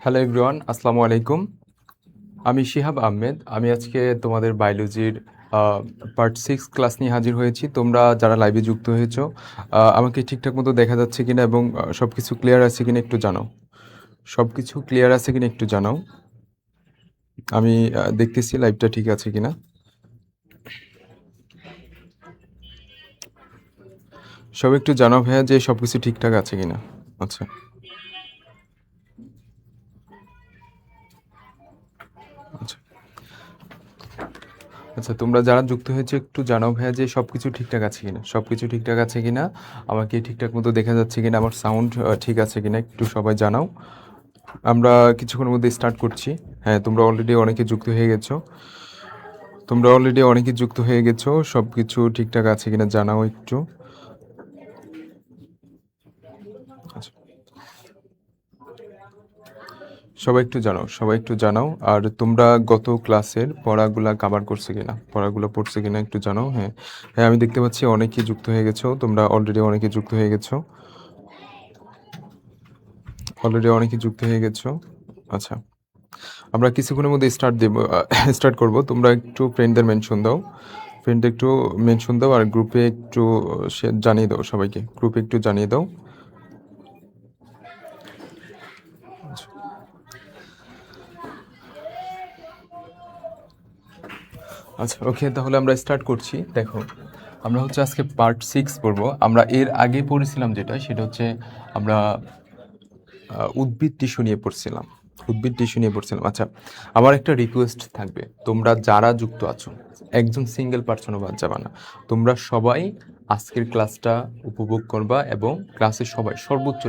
Hello everyone, আসসালামু আলাইকুম। আমি শিহাব আহমেদ। আমি আজকে তোমাদের বায়োলজির পার্ট 6 ক্লাস নিয়ে হাজির হয়েছি। তোমরা যারা লাইভে যুক্ত হয়েছো, আমাকে ঠিকঠাক মতো দেখা যাচ্ছে কিনা এবং সব কিছু ক্লিয়ার আছে কিনা একটু জানাও। সব কিছু ক্লিয়ার আছে কিনা একটু জানাও। আমি দেখতেছি লাইভটা ঠিক আছে কিনা। সব একটু জানাও ভাইয়া যে সব কিছু ঠিকঠাক আছে কিনা। আচ্ছা আচ্ছা আচ্ছা, তোমরা যারা যুক্ত হয়েছে একটু জানাও ভাইয়া যে সব কিছু ঠিকঠাক আছে কিনা। সব কিছু ঠিকঠাক আছে কিনা, আমাকে ঠিকঠাক মতো দেখা যাচ্ছে কিনা, আমার সাউন্ড ঠিক আছে কিনা একটু সবাই জানাও। আমরা কিছুক্ষণের মধ্যে স্টার্ট করছি। হ্যাঁ, তোমরা অলরেডি অনেকে যুক্ত হয়ে গেছো। সব কিছু ঠিকঠাক আছে কিনা জানাও একটু। আচ্ছা, সবাই একটু জানাও। আর তোমরা গত ক্লাসের পড়াগুলা কভার করছে কিনা, পড়াগুলো পড়ছে কিনা একটু জানাও। হ্যাঁ হ্যাঁ, আমি দেখতে পাচ্ছি অনেকেই যুক্ত হয়ে গেছো। তোমরা অনেকে যুক্ত হয়ে গেছো। আচ্ছা, আমরা কিছুক্ষণের মধ্যে স্টার্ট করব। তোমরা একটু ফ্রেন্ডদের একটু মেনশন দাও আর গ্রুপে একটু জানিয়ে দাও, সবাইকে গ্রুপে একটু জানিয়ে দাও। আচ্ছা ওকে, তাহলে আমরা স্টার্ট করছি। দেখো, আমরা হচ্ছে আজকে পার্ট 6 পড়বো। আমরা এর আগে পড়েছিলাম সেটা হচ্ছে আমরা উদ্ভিদ টিস্যু নিয়ে পড়ছিলাম। আচ্ছা, আমার একটা রিকোয়েস্ট থাকবে, তোমরা যারা যুক্ত আছো, একজন সিঙ্গেল পার্সনও বাদ যাবে না। তোমরা সবাই আজকের ক্লাসটা উপভোগ করবা এবং ক্লাসে সবাই সর্বোচ্চ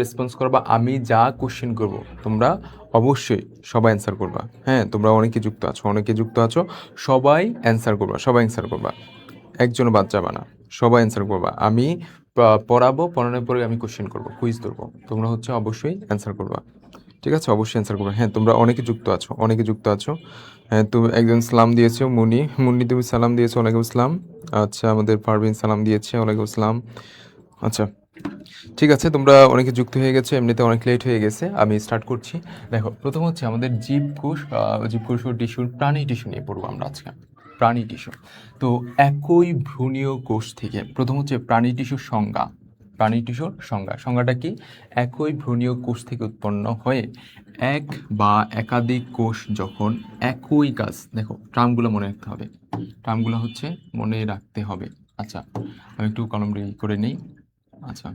রেসপন্স করবা। আমি যা কোশ্চেন করব তোমরা অবশ্যই সবাই অ্যান্সার করবা। হ্যাঁ, তোমরা অনেকে যুক্ত আছো, সবাই অ্যান্সার করবা, একজনও বাদ যাবে না। সবাই অ্যান্সার করবা। আমি পড়ানোর পরে আমি কোশ্চেন করব, কুইজ ধরবো। তোমরা হচ্ছে অবশ্যই অ্যান্সার করবা। ঠিক আছে, অবশ্যই অ্যান্সার করবা। হ্যাঁ, তোমরা অনেকে যুক্ত আছো। হ্যাঁ, তুমি একজন সালাম দিয়েছো, মুন্নি তুমি সালাম দিয়েছো, ওয়ালাইকুম আসসালাম। আচ্ছা, আমাদের পারভিন সালাম দিয়েছে, ওয়ালাইকুম আসসালাম। আচ্ছা, ঠিক আছে, তোমরা অনেকে যুক্ত হয়ে গেছো, এমনিতে অনেক লেট হয়ে গেছে। আমি স্টার্ট করছি। দেখো, প্রথম হচ্ছে আমাদের জীবকোষ ও টিস্যুর প্রাণী টিস্যু নিয়ে পড়বো আমরা আজকে। প্রাণী টিস্যু। তো একই ভ্রূণীয় কোষ থেকে প্রথম হচ্ছে সংজ্ঞাটা কি? একই ভ্রূণীয় কোষ থেকে উৎপন্ন হয়ে এক বা একাধিক কোষ যখন একই কাজ, দেখো টার্মগুলো মনে রাখতে হবে। আচ্ছা, আমি একটু কলম রেডি করে নিই। আচ্ছা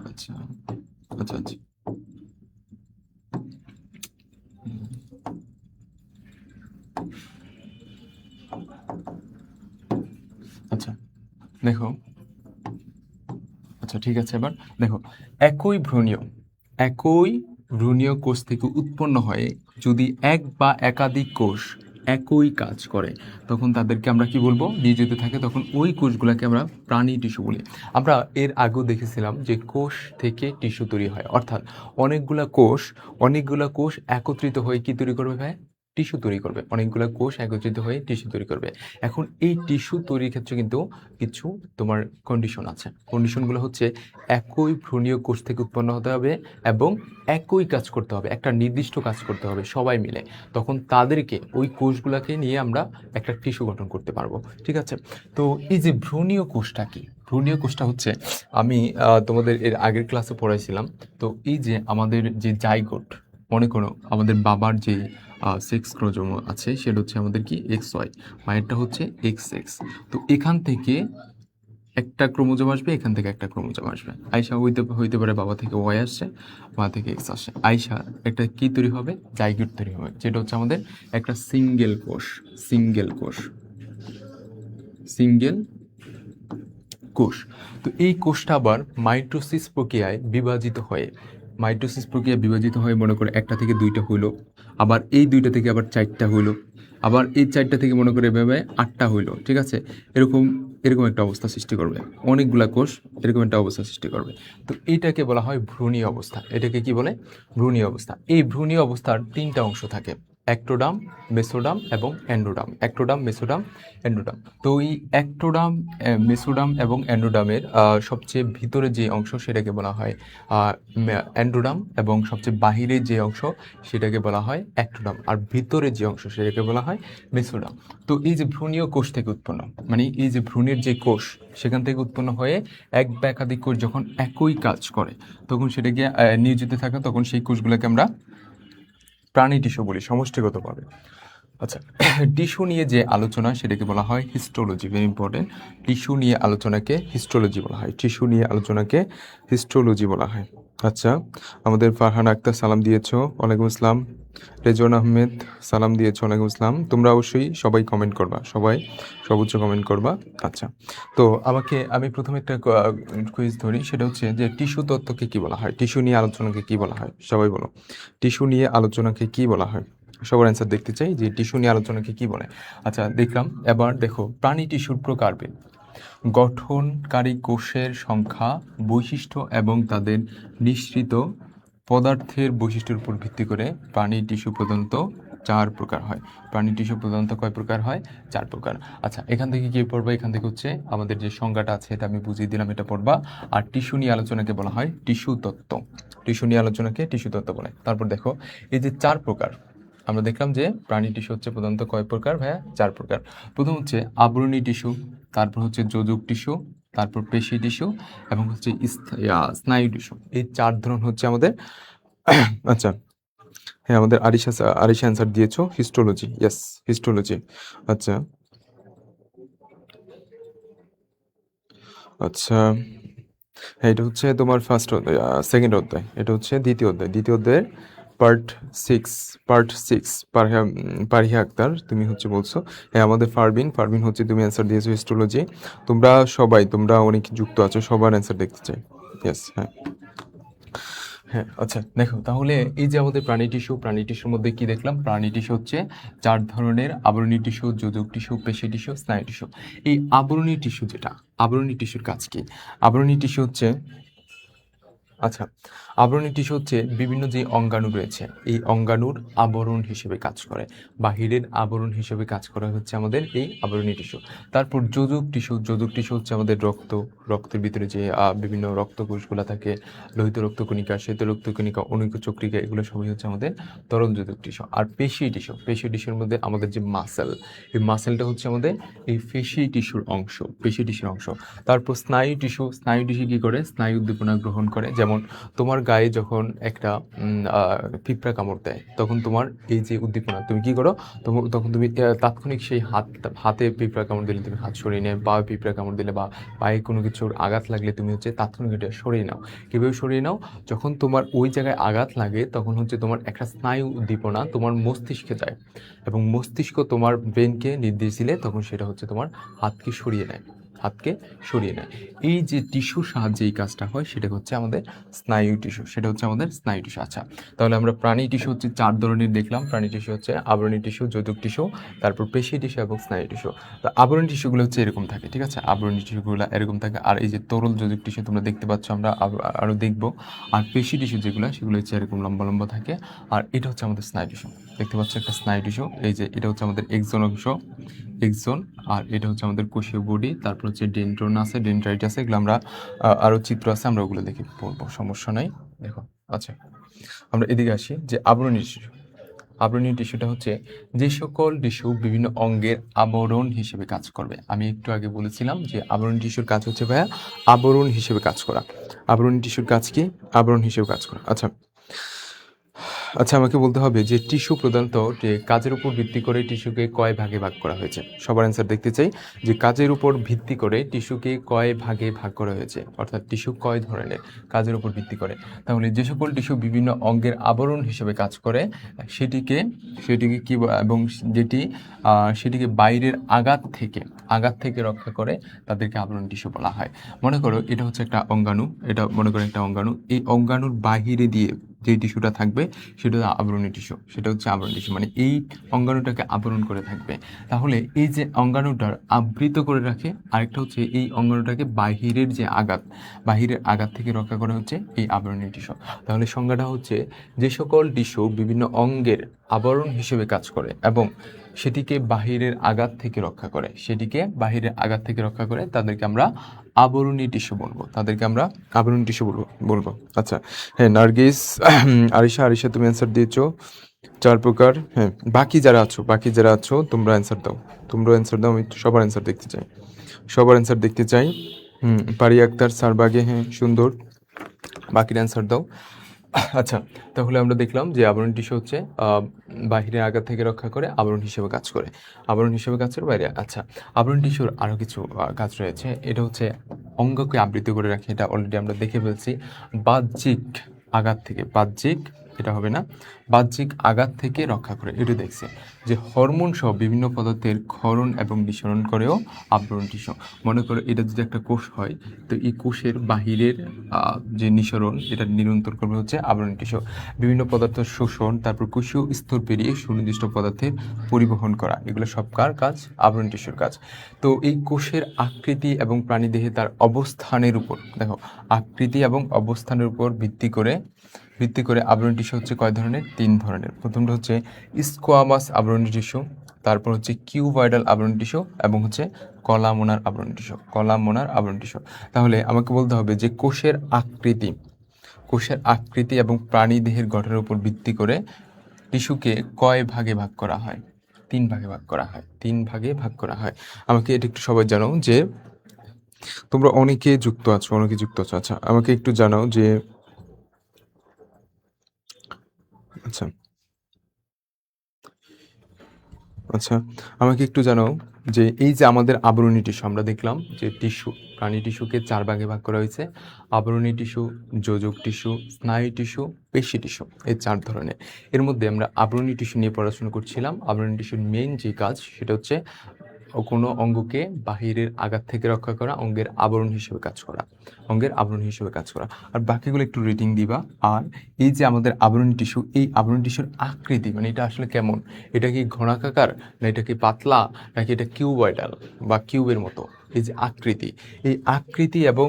আচ্ছা আচ্ছা আচ্ছা আচ্ছা দেখো, আচ্ছা ঠিক আছে, এবার দেখো, একই ভ্রূণীয় একই ভ্রূণীয় কোষ থেকে উৎপন্ন হয়ে যদি এক বা একাধিক কোষ একই কাজ করে, তখন তাদেরকে আমরা কি বলবো? নিয়োজিত থাকে, তখন ওই কোষগুলোকে আমরা প্রাণী টিস্যু বলি। আমরা এর আগেও দেখেছিলাম যে কোষ থেকে টিস্যু তৈরি হয়, অর্থাৎ অনেকগুলা কোষ একত্রিত হয়ে কি তৈরি করবে ভাই? টিস্যু তৈরি করবে। অনেকগুলো কোষ একত্রিত হয়ে টিস্যু তৈরি করবে। এখন এই টিস্যু তৈরির ক্ষেত্রে কিন্তু কিছু তোমার কন্ডিশন আছে। কন্ডিশনগুলো হচ্ছে একই ভ্রূণীয় কোষ থেকে উৎপন্ন হতে হবে এবং একই কাজ করতে হবে, একটা নির্দিষ্ট কাজ করতে হবে সবাই মিলে। তখন তাদেরকে, ওই কোষগুলোকে নিয়ে আমরা একটা টিস্যু গঠন করতে পারবো। ঠিক আছে, তো এই যে ভ্রূণীয় কোষটা কি? ভ্রূণীয় কোষটা হচ্ছে, আমি তোমাদের এর আগের ক্লাসে পড়াইছিলাম। তো এই যে আমাদের যে জাইগোট, মনে করো আমাদের বাবার যে সেক্স ক্রোমোজোম আছে সেটা হচ্ছে আমাদের কি এক্স ওয়াই, মায়েরটা হচ্ছে এক্স এক্স। তো এখান থেকে একটা ক্রোমোজোম আসবে, এখান থেকে একটা ক্রোমোজোম আসবে। আয়শা হইতে পারে বাবা থেকে ওয়াই আসছে, মা থেকে এক্স আসে। আয়শা একটা কি তৈরি হবে? জাইগোট তৈরি হবে, যেটা হচ্ছে আমাদের একটা সিঙ্গেল কোষ। তো এই কোষটা আবার মাইটোসিস প্রক্রিয়ায় বিভাজিত হয়ে মনে করে একটা থেকে দুইটা হইলো, আবার এই দুইটা থেকে আবার চারটা হইলো, আবার এই চারটা থেকে মনে করে এভাবে আটটা হইলো। ঠিক আছে, এরকম এরকম একটা অবস্থা সৃষ্টি করবে। অনেকগুলা কোষ এরকম একটা অবস্থা সৃষ্টি করবে। তো এইটাকে বলা হয় ভ্রূণীয় অবস্থা। এটাকে কি বলে? ভ্রূণীয় অবস্থা। এই ভ্রূণীয় অবস্থার তিনটা অংশ থাকে। অ্যাক্টোডার্ম, মেসোডার্ম এবং এন্ডোডার্ম। Ectoderm, mesoderm, endoderm. তো এই অ্যাক্টোডার্ম, মেসোডার্ম এবং এন্ডোডার্মের সবচেয়ে ভিতরে যে অংশ সেটাকে বলা হয় এন্ডোডার্ম, এবং সবচেয়ে বাহিরে যে অংশ সেটাকে বলা হয় অ্যাক্টোডার্ম, আর ভিতরে যে অংশ সেটাকে বলা হয় মেসোডার্ম। তো এই যে ভ্রূণীয় কোষ থেকে উৎপন্ন, মানে এই যে ভ্রূণের যে কোষ সেখান থেকে উৎপন্ন হয়ে এক বা একাধিক কোষ যখন একই কাজ করে তখন সেটাকে নিয়োজিত থাকে, তখন সেই কোষগুলোকে আমরা প্রাণী টিস্যু বলি সমষ্টিগতভাবে। আচ্ছা, টিস্যু নিয়ে যে আলোচনা সেটাকে বলা হয় হিস্টোলজি, ভেরি ইম্পর্টেন্ট। টিস্যু নিয়ে আলোচনাকে হিস্টোলজি বলা হয়, টিস্যু নিয়ে আলোচনাকে হিস্টোলজি বলা হয়। আচ্ছা, আমাদের ফারহান আক্তার সালাম দিয়েছো, ওয়ালাইকুম আসসালাম। রেজন আহমেদ সালাম দিয়েছো, ওয়ালাইকুম আসসালাম। তোমরা অবশ্যই সবাই কমেন্ট করবা, সবাই সর্বোচ্চ কমেন্ট করবা। আচ্ছা, তো আমি প্রথমে একটা কুইজ ধরি, সেটা হচ্ছে যে টিস্যু তত্ত্বকে কি বলা হয়, টিস্যু নিয়ে আলোচনাকে কি বলা হয়, সবাই বলো। টিস্যু নিয়ে আলোচনাকে কি বলা হয়? সবার অ্যান্সার দেখতে চাই যে টিস্যু নিয়ে আলোচনাকে কি বলে। আচ্ছা, দেখলাম। এবার দেখো প্রাণী টিস্যুর প্রকারভেদ। গঠনকারী কোষের সংখ্যা, বৈশিষ্ট্য এবং তাদের নিঃসৃত পদার্থের বৈশিষ্ট্যের উপর ভিত্তি করে প্রাণী টিস্যু প্রধানত 4 প্রকার হয়। প্রাণী টিস্যু প্রধানত কয় প্রকার হয়? 4 প্রকার। আচ্ছা, এখান থেকে কি পড়বা? এখান থেকে হচ্ছে আমাদের যে সংজ্ঞাটা আছে এটা আমি বুঝিয়ে দিলাম, এটা পড়বা। আর টিস্যু নিয়ে আলোচনাকে বলা হয় টিস্যু তত্ত্ব। টিস্যু নিয়ে আলোচনাকে টিস্যু তত্ত্ব বলে। তারপর দেখো এই যে 4 প্রকার, আমরা দেখলাম যে প্রাণী টিস্যু হচ্ছে প্রধানত কয় প্রকার ভাইয়া? 4 প্রকার। প্রথম হচ্ছে আবরণী টিস্যু, তারপর হচ্ছে যোজক টিস্যু, তারপর পেশি টিস্যু এবং হচ্ছে স্নায়ু টিস্যু। এই 4 ধরন হচ্ছে আমাদের। আচ্ছা, হ্যাঁ, আমাদের আরিশা অ্যান্সার দিয়েছো হিস্টোলজি। Yes, histology. আচ্ছা আচ্ছা, হ্যাঁ, এটা হচ্ছে তোমার সেকেন্ড অধ্যায়, এটা হচ্ছে দ্বিতীয় অধ্যায়। দ্বিতীয় অধ্যায়ের পার্ট 6 পারিহা আক্তার তুমি হচ্ছে বলছো। হ্যাঁ, আমাদের ফারবিন হচ্ছে তুমি অ্যান্সার দিয়েছো হিস্টোলজি। তোমরা অনেক যুক্ত আছো, সবার অ্যান্সার দেখতে চাই। ইয়েস, হ্যাঁ হ্যাঁ। আচ্ছা, দেখো তাহলে এই যে আমাদের প্রাণী টিস্যুর মধ্যে কি দেখলাম? প্রাণী টিস্যু হচ্ছে 4 ধরনের: আবরণী টিস্যু, যোজক টিস্যু, পেশি টিস্যু, স্নায়ু টিস্যু। এই আবরণী টিস্যুর কাজ কি? আবরণী টিস্যু হচ্ছে আচ্ছা, আবরণী টিস্যু হচ্ছে বিভিন্ন যে অঙ্গাণু রয়েছে এই অঙ্গাণুর আবরণ হিসেবে কাজ করে, বাহিরের আবরণ হিসেবে কাজ করা হচ্ছে আমাদের এই আবরণী টিস্যু। তারপর যোজক টিস্যু হচ্ছে আমাদের রক্তের ভিতরে যে বিভিন্ন রক্তকোষগুলো থাকে, লোহিত রক্তকণিকা, শ্বেত রক্তকণিকা, অণুক চক্রিকা, এগুলো সবই হচ্ছে আমাদের তরল যোজক টিস্যু। আর পেশি টিস্যুর মধ্যে আমাদের যে মাসেল, এই মাসেলটা হচ্ছে আমাদের এই পেশি টিস্যুর অংশ। তারপর স্নায়ু টিস্যু কি করে? স্নায়ু উদ্দীপনা গ্রহণ করে। যেমন তোমার গায়ে যখন একটা পিঁপড়া কামড় দেয় তখন তোমার এই যে উদ্দীপনা, তুমি কি করো? তখন তুমি তাৎক্ষণিক সেই হাতে পিঁপড়া কামড় দিলে তুমি হাত সরিয়ে নেয়, বা পিঁপড়া কামড় দিলে বা পায়ে কোনো কিছুর আঘাত লাগলে তুমি হচ্ছে তাৎক্ষণিক এটা সরিয়ে নাও। কীভাবে সরিয়ে নাও? যখন তোমার ওই জায়গায় আঘাত লাগে তখন হচ্ছে তোমার একটা স্নায়ু উদ্দীপনা তোমার মস্তিষ্কে যায়, এবং মস্তিষ্ক তোমার ব্রেনকে নির্দেশ দিলে তখন সেটা হচ্ছে তোমার হাতকে সরিয়ে নেয়। এই যে টিস্যুর সাহায্যে এই কাজটা হয় সেটা হচ্ছে আমাদের স্নায়ু টিস্যু। আচ্ছা, তাহলে আমরা প্রাণী টিস্যু হচ্ছে 4 ধরনের দেখলাম। প্রাণী টিস্যু হচ্ছে আবরণী টিস্যু, যোজক টিস্যু, তারপর পেশি টিস্যু এবং স্নায়ু টিস্যু। তো আবরণী টিস্যুগুলো হচ্ছে এরকম থাকে, ঠিক আছে? আবরণী টিস্যুগুলো এরকম থাকে। আর এই যে তরল যোজক টিস্যু তোমরা দেখতে পাচ্ছ, আমরা আরও দেখবো। আর পেশি টিস্যু সেগুলো হচ্ছে এরকম লম্বা লম্বা থাকে। আর এটা হচ্ছে আমাদের স্নায়ু টিস্যু। দেখতে পাচ্ছ একটা স্নায়ু টিস্যু, এই যে এটা হচ্ছে আমাদের এক্সন। আর এটা হচ্ছে আমাদের কোষীয় বডি, তারপর হচ্ছে ডেনড্রাইট আছে, এগুলো আমরা আরও চিত্র আছে, আমরা ওগুলো দেখে পড়বো, সমস্যা নাই। দেখো, আচ্ছা, আমরা এদিকে আসি যে আবরণী টিস্যুটা হচ্ছে যে সকল টিস্যু বিভিন্ন অঙ্গের আবরণ হিসেবে কাজ করবে। আমি একটু আগে বলেছিলাম যে আবরণী টিস্যুর কাজ হচ্ছে ভাইয়া আবরণ হিসেবে কাজ করা। আবরণী টিস্যুর কাজ কি? আবরণ হিসেবে কাজ করা। আচ্ছা, আমাকে বলতে হবে যে টিস্যু প্রধানত যে কাজের উপর ভিত্তি করে টিস্যুকে কয় ভাগে ভাগ করা হয়েছে। সবার অ্যান্সার দেখতে চাই যে কাজের উপর ভিত্তি করে টিস্যুকে কয় ভাগে ভাগ করা হয়েছে, অর্থাৎ টিস্যু কয় ধরনের কাজের উপর ভিত্তি করে। তাহলে যে সকল টিস্যু বিভিন্ন অঙ্গের আবরণ হিসেবে কাজ করে সেটিকে কি এবং সেটিকে বাইরের আঘাত থেকে রক্ষা করে তাদেরকে আবরণ টিস্যু বলা হয়। মনে করো এটা হচ্ছে একটা অঙ্গাণু, এই অঙ্গাণুর বাহিরে দিয়ে যে টিস্যুটা থাকবে সেটা আবরণী টিস্যু, সেটা হচ্ছে আবরণী টিস্যু, মানে এই অঙ্গাণুটাকে আবরণ করে থাকবে। তাহলে এই যে অঙ্গাণুটার আবৃত করে রাখে, আরেকটা হচ্ছে এই অঙ্গাণুটাকে বাহিরের আঘাত থেকে রক্ষা করে হচ্ছে এই আবরণী টিস্যু। তাহলে সংজ্ঞাটা হচ্ছে যে সকল টিস্যু বিভিন্ন অঙ্গের আবরণ হিসেবে কাজ করে এবং সেটিকে বাহিরের আঘাত থেকে রক্ষা করে, তাদেরকে আমরা আবরণী টিস্যু বলবো, বলবো। আচ্ছা, হ্যাঁ নার্গিস, আরিশা তুমি অ্যান্সার দিয়েছো 4 প্রকার। হ্যাঁ, বাকি যারা আছো তোমরা অ্যান্সার দাও, আমি সবার অ্যান্সার দেখতে চাই। পারিয়া আক্তার, সারবাগে, হ্যাঁ সুন্দর, বাকির অ্যান্সার দাও। আচ্ছা, তাহলে আমরা দেখলাম যে আবরণ টিস্যু হচ্ছে বাহিরের আঘাত থেকে রক্ষা করে, আবরণ হিসেবে কাজ করে বাইরে। আচ্ছা, আবরণ টিস্যুর আরও কিছু কাজ রয়েছে। এটা হচ্ছে অঙ্গকে আবৃত করে রাখে, এটা অলরেডি আমরা দেখে ফেলছি। বাহ্যিক আঘাত থেকে রক্ষা করে, এটা দেখছি যে হরমোন সহ বিভিন্ন পদার্থের ক্ষরণ এবং নিঃসরণ করেও আবরণ টিস্যু। মনে করো এটা যদি একটা কোষ হয়, তো এই কোষের বাহিরের যে নিঃসরণ, এটা নিয়ন্ত্রণ করবে হচ্ছে আবরণ টিস্যু। বিভিন্ন পদার্থ শোষণ, তারপর কোষীয় স্তর পেরিয়ে সুনির্দিষ্ট পদার্থের পরিবহন করা, এগুলো সব কার কাজ? আবরণ টিস্যুর কাজ। তো এই কোষের আকৃতি এবং প্রাণীদেহে তার অবস্থানের উপর, দেখো, আকৃতি এবং অবস্থানের উপর ভিত্তি করে আবরণ টিস্যু হচ্ছে কয় ধরনের? 3 ধরনের। প্রথমটা হচ্ছে স্কোয়ামাস আবরণ টিস্যু, তারপর হচ্ছে কিউবয়েডাল আবরণ টিস্যু এবং হচ্ছে কলামোনার আবরণ টিস্যু। তাহলে আমাকে বলতে হবে যে কোষের আকৃতি এবং প্রাণীদেহের গঠনের উপর ভিত্তি করে টিস্যুকে কয় ভাগে ভাগ করা হয়? 3 ভাগে ভাগ করা হয়। আমাকে এটা একটু সবাই জানাও যে তোমরা অনেকে যুক্ত আছো। আচ্ছা, আমাকে একটু জানাও যে আচ্ছা, আমাকে একটু জানাও যে এই যে আমাদের আবরণী টিস্যু, আমরা দেখলাম যে প্রাণী টিস্যুকে 4 ভাগে ভাগ করা হয়েছে: আবরণী টিস্যু, যোজক টিস্যু, স্নায়ু টিস্যু, পেশি টিস্যু, এই 4 ধরনের। এর মধ্যে আমরা আবরণী টিস্যু নিয়ে পড়াশোনা করছিলাম। আবরণী টিস্যুর মেইন যে কাজ, সেটা হচ্ছে কোনো অঙ্গকে বাহিরের আঘাত থেকে রক্ষা করা, অঙ্গের আবরণ হিসেবে কাজ করা। আর বাকিগুলো একটু রেটিং দিবা। আর এই যে আমাদের আবরণী টিস্যু, এই আবরণী টিস্যুর আকৃতি, মানে এটা আসলে কেমন? এটা কি ঘনাকার, না এটা কি পাতলা, নাকি এটা কিউবয়েডাল বা কিউবের মতো? এই যে আকৃতি এবং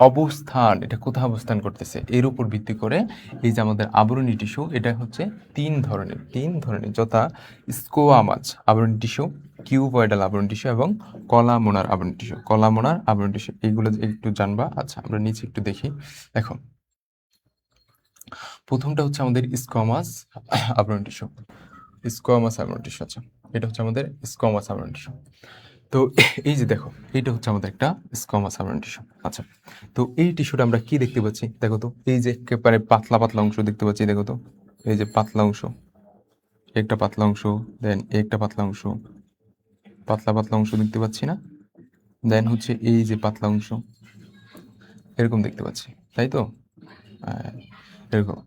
অবস্থান, এটা কোথায় অবস্থান করতেছে, এর উপর ভিত্তি করে এই যে আমাদের আবরণী টিস্যু, এটা হচ্ছে 3 ধরনের, যথা স্কোয়ামাস আবরণী টিস্যু, কিউবয়েডাল আবরণ টিস্যু এবং কলামোনার আবরণ টিস্যু। এইগুলো একটু জানবা। আচ্ছা, আমরা নিচে একটু দেখি। দেখো, প্রথমটা হচ্ছে আমাদের স্কোয়ামাস আবরণ টিস্যু। আচ্ছা, এটা হচ্ছে আমাদের স্কোয়ামাস আবরণ টিস্যু। তো এই যে দেখো, এটা হচ্ছে আমাদের একটা স্কোয়ামাস আবরণ টিস্যু। আচ্ছা, তো এই টিস্যুটা আমরা কি দেখতে পাচ্ছি? দেখো তো, এই যে একেবারে পাতলা অংশ দেখতে পাচ্ছি, দেখো তো, এই যে পাতলা অংশ, একটা পাতলা অংশ, দেন একটা পাতলা অংশ দেখতে পাচ্ছি না? দেন হচ্ছে এই যে পাতলা অংশ, এরকম দেখতে পাচ্ছি, তাই তো? এরকম।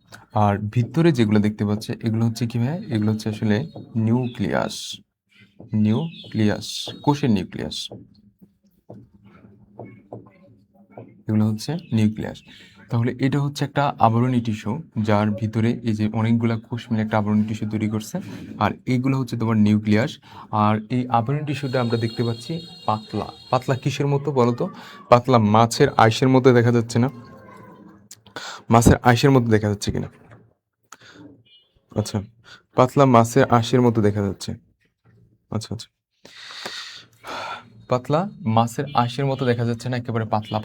আর ভিতরে যেগুলো দেখতে পাচ্ছে, এগুলো হচ্ছে কি ভাই? এগুলো হচ্ছে আসলে নিউক্লিয়াস, কোষের নিউক্লিয়াস। এগুলো হচ্ছে নিউক্লিয়াস। তাহলে এটা হচ্ছে একটা আবরণী টিস্যু, যার ভিতরে এই যে অনেকগুলা কোষ মিলে একটা আবরণী টিস্যু তৈরি করছে। আর এইগুলো হচ্ছে তোমার নিউক্লিয়াস। আর এই আবরণী টিস্যুটা আমরা দেখতে পাচ্ছি পাতলা কিসের মতো বলো তো? পাতলা মাছের আইসের মতো দেখা যাচ্ছে না? মাছের আইসের মতো দেখা যাচ্ছে কিনা? আচ্ছা, পাতলা মাছের আঁশের মতো দেখা যাচ্ছে। আচ্ছা, পাতলা মাছের আঁশের মতো দেখা যাচ্ছে না, একেবারে পাতলা।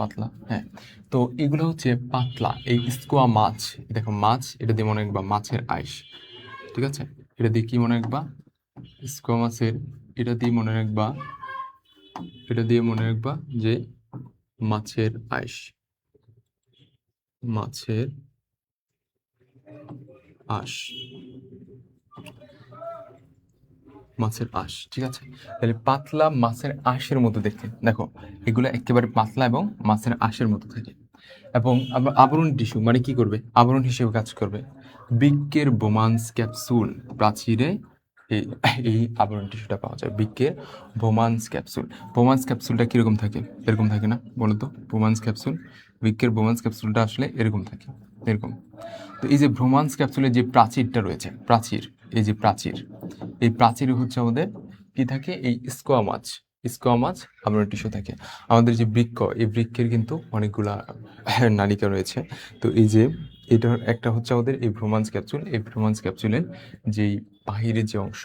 হ্যাঁ, তো এগুলো হচ্ছে পাতলা। এই স্কোয়া মাছ, দেখো মাছ, এটা দিয়ে মনে রাখবা মাছের আঁশ, ঠিক আছে? এটা দিয়ে কি মনে রাখবা? স্কোয়া মাছের, এটা দিয়ে মনে রাখবা যে মাছের আঁশ, ঠিক আছে? তাহলে পাতলা মাছের আঁশের মতো দেখতে, দেখো এগুলো একেবারে পাতলা এবং মাছের আঁশের মতো থাকে। এবং আবরণ টিস্যু মানে কি করবে? আবরণ হিসেবে কাজ করবে। বৃক্কের বোমান্স ক্যাপসুল প্রাচীরে এই আবরণ টিস্যুটা পাওয়া যায়। বৃক্কের বোমান্স ক্যাপসুলটা কিরকম থাকে? এরকম থাকে না? বলো তো, বোমান্স ক্যাপসুল বৃক্কের ব্রোমান্স ক্যাপসুলটা আসলে এরকম থাকে, এরকম। তো এই যে ব্রোমান্স ক্যাপসুলের যে প্রাচীরটা রয়েছে, প্রাচীর, এই যে প্রাচীর, এই প্রাচীরে হচ্ছে আমাদের কি থাকে, এই স্কোয়ামাস আবরণী টিস্যু থাকে। আমাদের যে বৃক্ক, এই বৃক্কের কিন্তু অনেকগুলা নালিকা রয়েছে। তো এই যে এটার একটা হচ্ছে আমাদের এই ভ্রুমান্স ক্যাপসুল, এই ভ্রুমান্স ক্যাপসুলের যেই বাহিরের যে অংশ,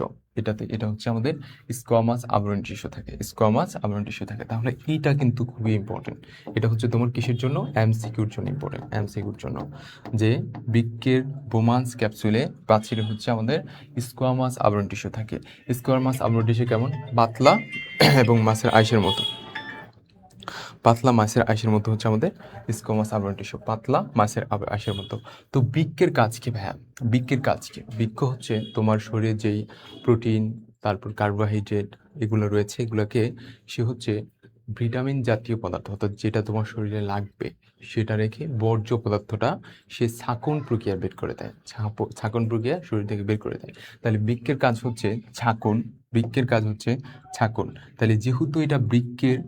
এটা হচ্ছে আমাদের স্কোয়ামাস আবরণী টিস্যু থাকে, স্কোয়ামাস আবরণী টিস্যু থাকে। তাহলে এইটা কিন্তু খুবই ইম্পর্টেন্ট। এটা হচ্ছে তোমার কিসের জন্য, এমসিকিউর জন্য ইম্পর্টেন্ট, এমসিকিউর জন্য, যে বৃক্কের ভ্রুমান্স ক্যাপসুলে প্রাচীরে হচ্ছে আমাদের স্কোয়ামাস আবরণী টিস্যু থাকে। স্কোয়ামাস আবরণী টিস্যু কেমন, পাতলা এবং মাছের আইসের মতো, পাতলা মাছের আইসের মতো হচ্ছে আমাদের স্কোয়ামাস আবরণী টিস্যু, পাতলা মাছের আইসের মতো। তো বৃক্কের কাজ কি ভাইয়া, বৃক্কের কাজ কি? বৃক্ক হচ্ছে তোমার শরীরে যেই প্রোটিন, তারপর কার্বোহাইড্রেট এগুলো রয়েছে, এগুলোকে সে হচ্ছে ভিটামিন জাতীয় পদার্থ, অর্থাৎ যেটা তোমার শরীরে লাগবে সেটা রেখে বর্জ্য পদার্থটা সে ছাঁকন প্রক্রিয়া বের করে দেয়, ছাঁকন প্রক্রিয়া শরীর থেকে বের করে দেয়। তাহলে বৃক্কের কাজ হচ্ছে ছাঁকন, বৃক্কের কাজ হচ্ছে ছাঁকন। তাহলে যেহেতু এটা বৃক্কের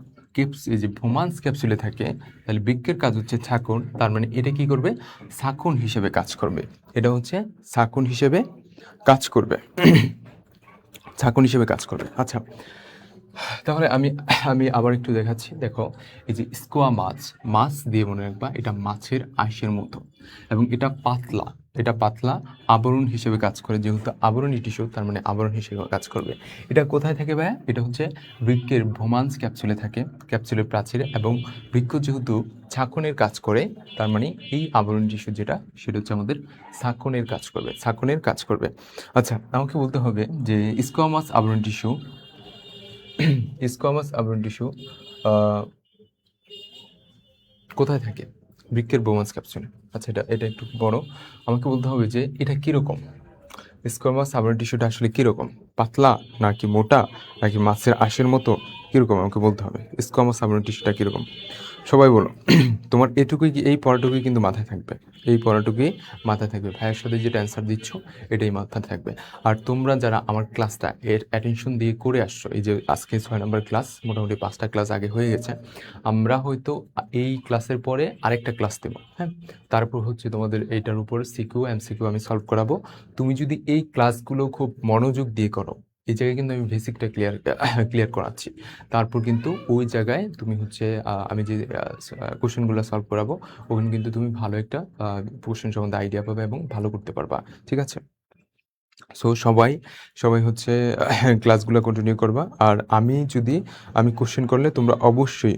এই যে ভ্রুমান্স ক্যাপসুলে থাকে, তাহলে বৃক্কের কাজ হচ্ছে ছাঁকন, তার মানে এটা কি করবে, ছাঁকন হিসেবে কাজ করবে, এটা হচ্ছে ছাঁকন হিসেবে কাজ করবে, ছাঁকন হিসেবে কাজ করবে। আচ্ছা, তাহলে আমি আমি আবার একটু দেখাচ্ছি, দেখো এই যে মাছ দিয়ে মনে রাখবা, এটা মাছের আঁশের মতো, এবং এটা পাতলা, এটা পাতলা আবরণ হিসেবে কাজ করে, যেহেতু আবরণী টিস্যু তার মানে আবরণ হিসেবে কাজ করবে। এটা কোথায় থাকে ভাইয়া, এটা হচ্ছে বৃক্কের ভ্রুমান্স ক্যাপসুলে থাকে, ক্যাপসুলের প্রাচীরে। এবং বৃক্ক যেহেতু ছাঁকনের কাজ করে, তার মানে এই আবরণী টিস্যু যেটা, সেটা হচ্ছে আমাদের ছাঁকনের কাজ করবে, ছাঁকনের কাজ করবে। আচ্ছা, আমাকে বলতে হবে যে স্কোয়ামাস আবরণী টিস্যু, স্কোয়ামাস আবরণী টিস্যু কোথায় থাকে, বৃক্কের ভ্রুমান্স ক্যাপসুলে। আচ্ছা, এটা এটা একটু বড়, আমাকে বলতে হবে যে এটা কীরকম, স্কোয়ামাস আবরণী টিস্যুটা আসলে কীরকম, পাতলা নাকি মোটা নাকি মাছের আঁশের মতো, কীরকম আমাকে বলতে হবে, স্কোয়ামাস আবরণী টিস্যুটা কীরকম। সবাই বলো। তোমার এটুকুই, এই পড়াটুকুই কিন্তু মাথায় থাকবে, এই পড়াটুকুই মাথায় থাকবে, ভাইয়ের সাথে যেটা অ্যান্সার দিচ্ছ এটাই মাথায় থাকবে। আর তোমরা যারা আমার ক্লাসটা এর অ্যাটেনশন দিয়ে করে আসছো, এই যে আজকে 6 নম্বর ক্লাস, মোটামুটি 5টা ক্লাস আগে হয়ে গেছে, আমরা হয়তো এই ক্লাসের পরে আরেকটা ক্লাস দেবো, হ্যাঁ, তারপর হচ্ছে তোমাদের এইটার উপর সিকিউ এমসিকিউ আমি সলভ করাবো। তুমি যদি এই ক্লাসগুলো খুব মনোযোগ দিয়ে করো, এই জায়গায় কিন্তু আমি বেসিকটা ক্লিয়ার করাচ্ছি, তারপর কিন্তু ওই জায়গায় তুমি হচ্ছে আমি যে কোশ্চেনগুলো সলভ করাবো, ওখানে কিন্তু তুমি ভালো একটা কোশ্চেন সম্বন্ধে আইডিয়া পাবে এবং ভালো করতে পারবা, ঠিক আছে। সো সবাই সবাই হচ্ছে ক্লাসগুলো কন্টিনিউ করবা। আর আমি কোশ্চেন করলে তোমরা অবশ্যই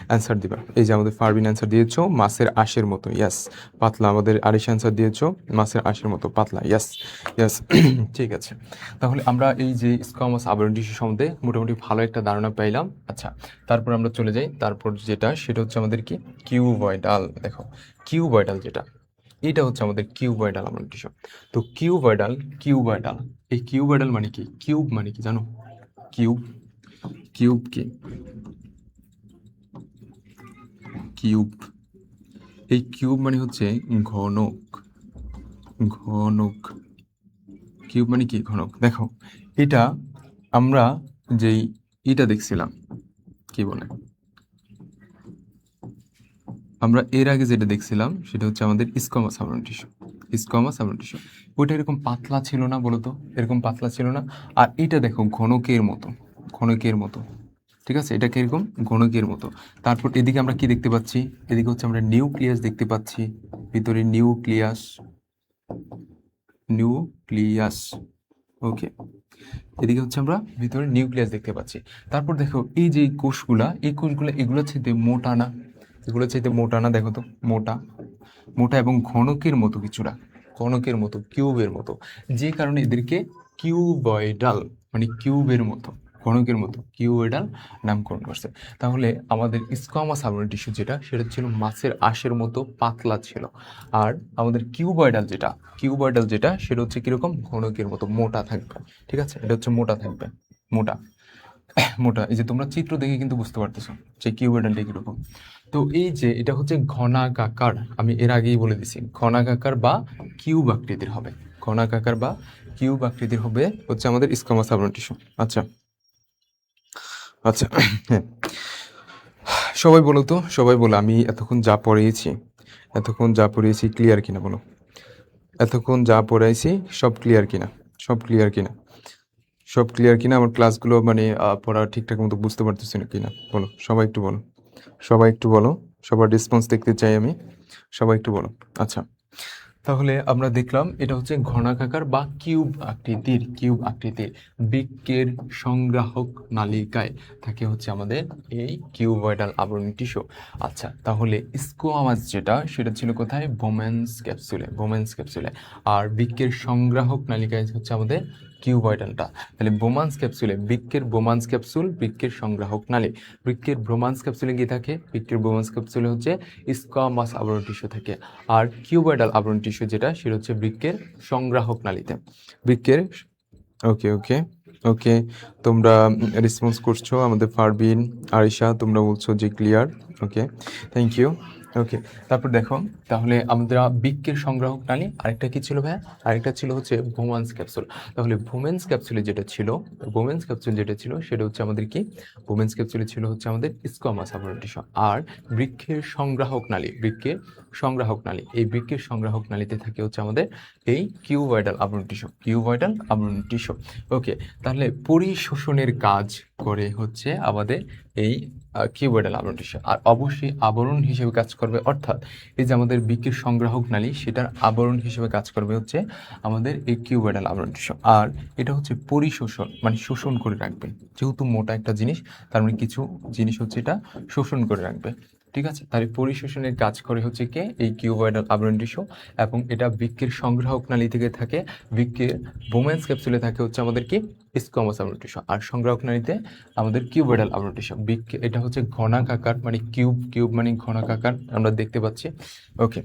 অ্যান্সার দিবা। এই যে আমাদের ফারবিন অ্যান্সার দিয়েছো মাছের আঁশের মতো, ইয়াস, পাতলা। আমাদের আরিশ অ্যান্সার দিয়েছো মাছের আঁশের মতো পাতলা, ইয়াস ইয়াস। ঠিক আছে, তাহলে আমরা এই যে স্কোয়ামাস আবরণী টিস্যু সম্বন্ধে মোটামুটি ভালো একটা ধারণা পাইলাম। আচ্ছা, তারপর আমরা চলে যাই, তারপর সেটা হচ্ছে আমাদের কি, কিউবয়েডাল। দেখো কিউবয়েডাল যেটা, এটা হচ্ছে আমাদের কিউবয়েডাল আবরণী টিস্যু। তো কিউবয়েডাল, এই কিউবয়েডাল মানে কি, কিউব মানে কি জানো, কিউব, কিউব কি, কিউব, এই কিউব মানে হচ্ছে ঘনক, ঘনক, কিউব মানে কি, ঘনক। দেখো এটা আমরা যেই এটা দেখছিলাম, কি বলে, আমরা এর আগে যেটা দেখছিলাম সেটা হচ্ছে আমাদের স্কোয়ামাস আবরণী টিস্যু, স্কোয়ামাস আবরণী টিস্যু। ওইটা এরকম পাতলা ছিল না, বলো তো, এরকম পাতলা ছিল না। আর এটা দেখো ঘনকের মতো, ঘনকের মতো, ঠিক আছে, এটা কিরকম, ঘনকের মতো। তারপর এদিকে আমরা কি দেখতে পাচ্ছি, এদিকে হচ্ছে আমরা নিউক্লিয়াস দেখতে পাচ্ছি, ভিতরে নিউক্লিয়াস, নিউক্লিয়াস, ওকে, এদিকে হচ্ছে আমরা ভিতরে নিউক্লিয়াস দেখতে পাচ্ছি। তারপর দেখো এই যে কোষগুলা, এই কোষগুলো এগুলো চাইতে মোটা না, এগুলো চাইতে মোটা না, দেখো তো, মোটা, মোটা এবং ঘনকের মতো কিছুটা, ঘনকের মতো, কিউবের মতো, যে কারণে এদেরকে কিউবয়েডাল, মানে কিউবের মতো, ঘনকের মতো, কিউবয়েডাল নামকরণ করছে। তাহলে আমাদের স্কোয়ামাস আবরণী টিস্যু যেটা, সেটা ছিল মাছের আঁশের মতো পাতলা ছিল। আর আমাদের কিউবয়েডাল যেটা সেটা হচ্ছে কিরকম, ঘনকের মতো মোটা থাকবে, ঠিক আছে, এটা হচ্ছে মোটা থাকবে, মোটা, মোটা। এই যে তোমরা চিত্র দেখে কিন্তু বুঝতে পারতেছো যে কিউবয়েডালটা কিরকম। তো এই যে এটা হচ্ছে ঘনাকাকার, আমি এর আগেই বলে দিছি, ঘনাকাকার বা কিউব আকৃতির হবে, ঘনাকাকার বা কিউব আকৃতির হবে হচ্ছে আমাদের স্কোয়ামাস আবরণী টিস্যু। আচ্ছা আচ্ছা, হ্যাঁ, সবাই বলো তো, সবাই বলো আমি এতক্ষণ যা পড়িয়েছি ক্লিয়ার কিনা বলো। এতক্ষণ যা পড়াইছি সব ক্লিয়ার কিনা? সব ক্লিয়ার কিনা? সব ক্লিয়ার কিনা? আমার ক্লাসগুলো মানে পড়া ঠিকঠাক মতো বুঝতে পারতেছি না কিনা বলো, সবাই একটু বলো। সবাই একটু বলো, সবার রেসপন্স দেখতে চাই আমি। সবাই একটু বলো। আচ্ছা, তাহলে আমরা দেখলাম এটা হচ্ছে ঘনাকাকার বা কিউব আকৃতির বৃক্কের সংগ্রাহক নালিকায় থাকে হচ্ছে আমাদের এই কিউবয়েডাল আবরণী টিস্যু। আচ্ছা, তাহলে স্কোয়ামাস যেটা সেটা ছিল কোথায়? বোমেন্স ক্যাপসুলে। আর বৃক্কের সংগ্রাহক নালিকায় হচ্ছে আমাদের কিউবয়েডালটা। তাহলে বৃক্কের সংগ্রাহক নালী। বৃক্কের ব্রোমান্স ক্যাপসুলে কি থাকে? বৃক্কের ব্রোমান্স ক্যাপসুলে হচ্ছে স্কোয়ামাস আবরণী টিস্যু থাকে। আর কিউবয়েডাল আবরণ টিস্যু যেটা সেটা হচ্ছে বৃক্কের সংগ্রাহক নালীতে। বৃক্কের ওকে ওকে ওকে, তোমরা রেসপন্স করছো। আমাদের ফারবিন, আরিশা, তোমরা বলছো যে clear. Okay, thank you. Okay, তারপর দেখো, তাহলে আমরা বৃক্কের সংগ্রাহক নালী, আরেকটা কি ছিল ভাইয়া? আরেকটা ছিল হচ্ছে ভোমান্স ক্যাপসুল। তাহলে ভোমেন্স ক্যাপসুল যেটা ছিল সেটা হচ্ছে আমাদের কি? ভোমেন্স ক্যাপসুলে ছিল হচ্ছে আমাদের স্কোয়ামাস আবরণ টিস্যু। আর বৃক্কের সংগ্রাহক নালী, এই বৃক্কের সংগ্রাহক নালীতে থাকে হচ্ছে আমাদের এই কিউবয়েডাল আবরণ টিস্যু। ওকে, তাহলে পরিশোষণের কাজ করে হচ্ছে আমাদের এই কিউবয়েডাল আবরণ টিস্যু। আর অবশ্যই আবরণ হিসেবে কাজ করবে, অর্থাৎ এই যে আমাদের বৃক্কের সংগ্রাহক নালী সেটার আবরণ হিসেবে কাজ করবে হচ্ছে আমাদের এই কিউবয়েডাল আবরণ টিস্যু। আর এটা হচ্ছে পরিশোষণ, মানে শোষণ করে রাখবে। যেহেতু মোটা একটা জিনিস, তার মানে কিছু জিনিস হচ্ছে এটা শোষণ করে রাখবে। ঠিক আছে, তাহলে পরিশোষণের কাজ করে হচ্ছে কে? এই কিউবয়েডাল আবরণ টিস্যু। এবং এটা বৃক্কের সংগ্রাহক নালী থেকে থাকে। বৃক্কের বোমেন্স ক্যাপসুলে থাকে হচ্ছে আমাদের কি? স্কোয়ামাস আবরণ টিস্যু। আর সংগ্রাহক নালীতে আমাদের কিউবয়েডাল আবরণ টিস্যু। এটা হচ্ছে ঘনাকাকার, মানে কিউব মানে ঘনাকাকার আমরা দেখতে পাচ্ছি। ওকে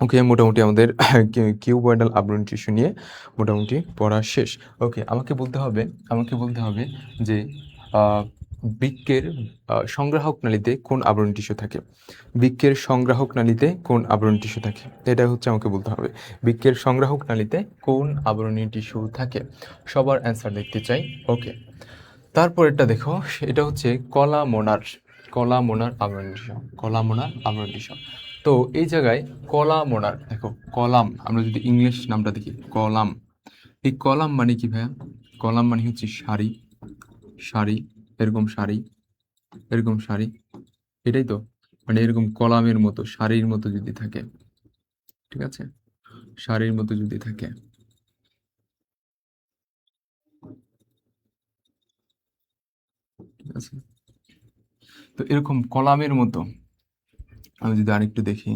ওকে, মোটামুটি আমাদের কিউবয়েডাল আবরণ টিস্যু নিয়ে মোটামুটি পড়া শেষ। ওকে, আমাকে বলতে হবে যে বৃক্কের সংগ্রাহক নালীতে কোন আবরণ টিস্যু থাকে? বৃক্কের সংগ্রাহক নালীতে কোন আবরণ টিস্যু থাকে? এটা হচ্ছে আমাকে বলতে হবে। বৃক্কের সংগ্রাহক নালীতে কোন আবরণী টিস্যু থাকে? সবার অ্যান্সার দেখতে চাই। ওকে, তারপরেরটা দেখো, এটা হচ্ছে কলামোনার আবরণ টিস্যু। তো এই জায়গায় কলামোনার, দেখো কলাম, আমরা যদি ইংলিশ নামটা দেখি কলাম, এই কলাম মানে কি ভাইয়া? কলাম মানে হচ্ছে সারি, সারি, এরকম সারি, এরকম সারি, এটাই তো, মানে এরকম কলামের মতো সারির মতো যদি থাকে, ঠিক আছে, সারির মতো যদি থাকে, ঠিক আছে, তো এরকম কলামের মতো আমি যদি আরেকটু দেখি,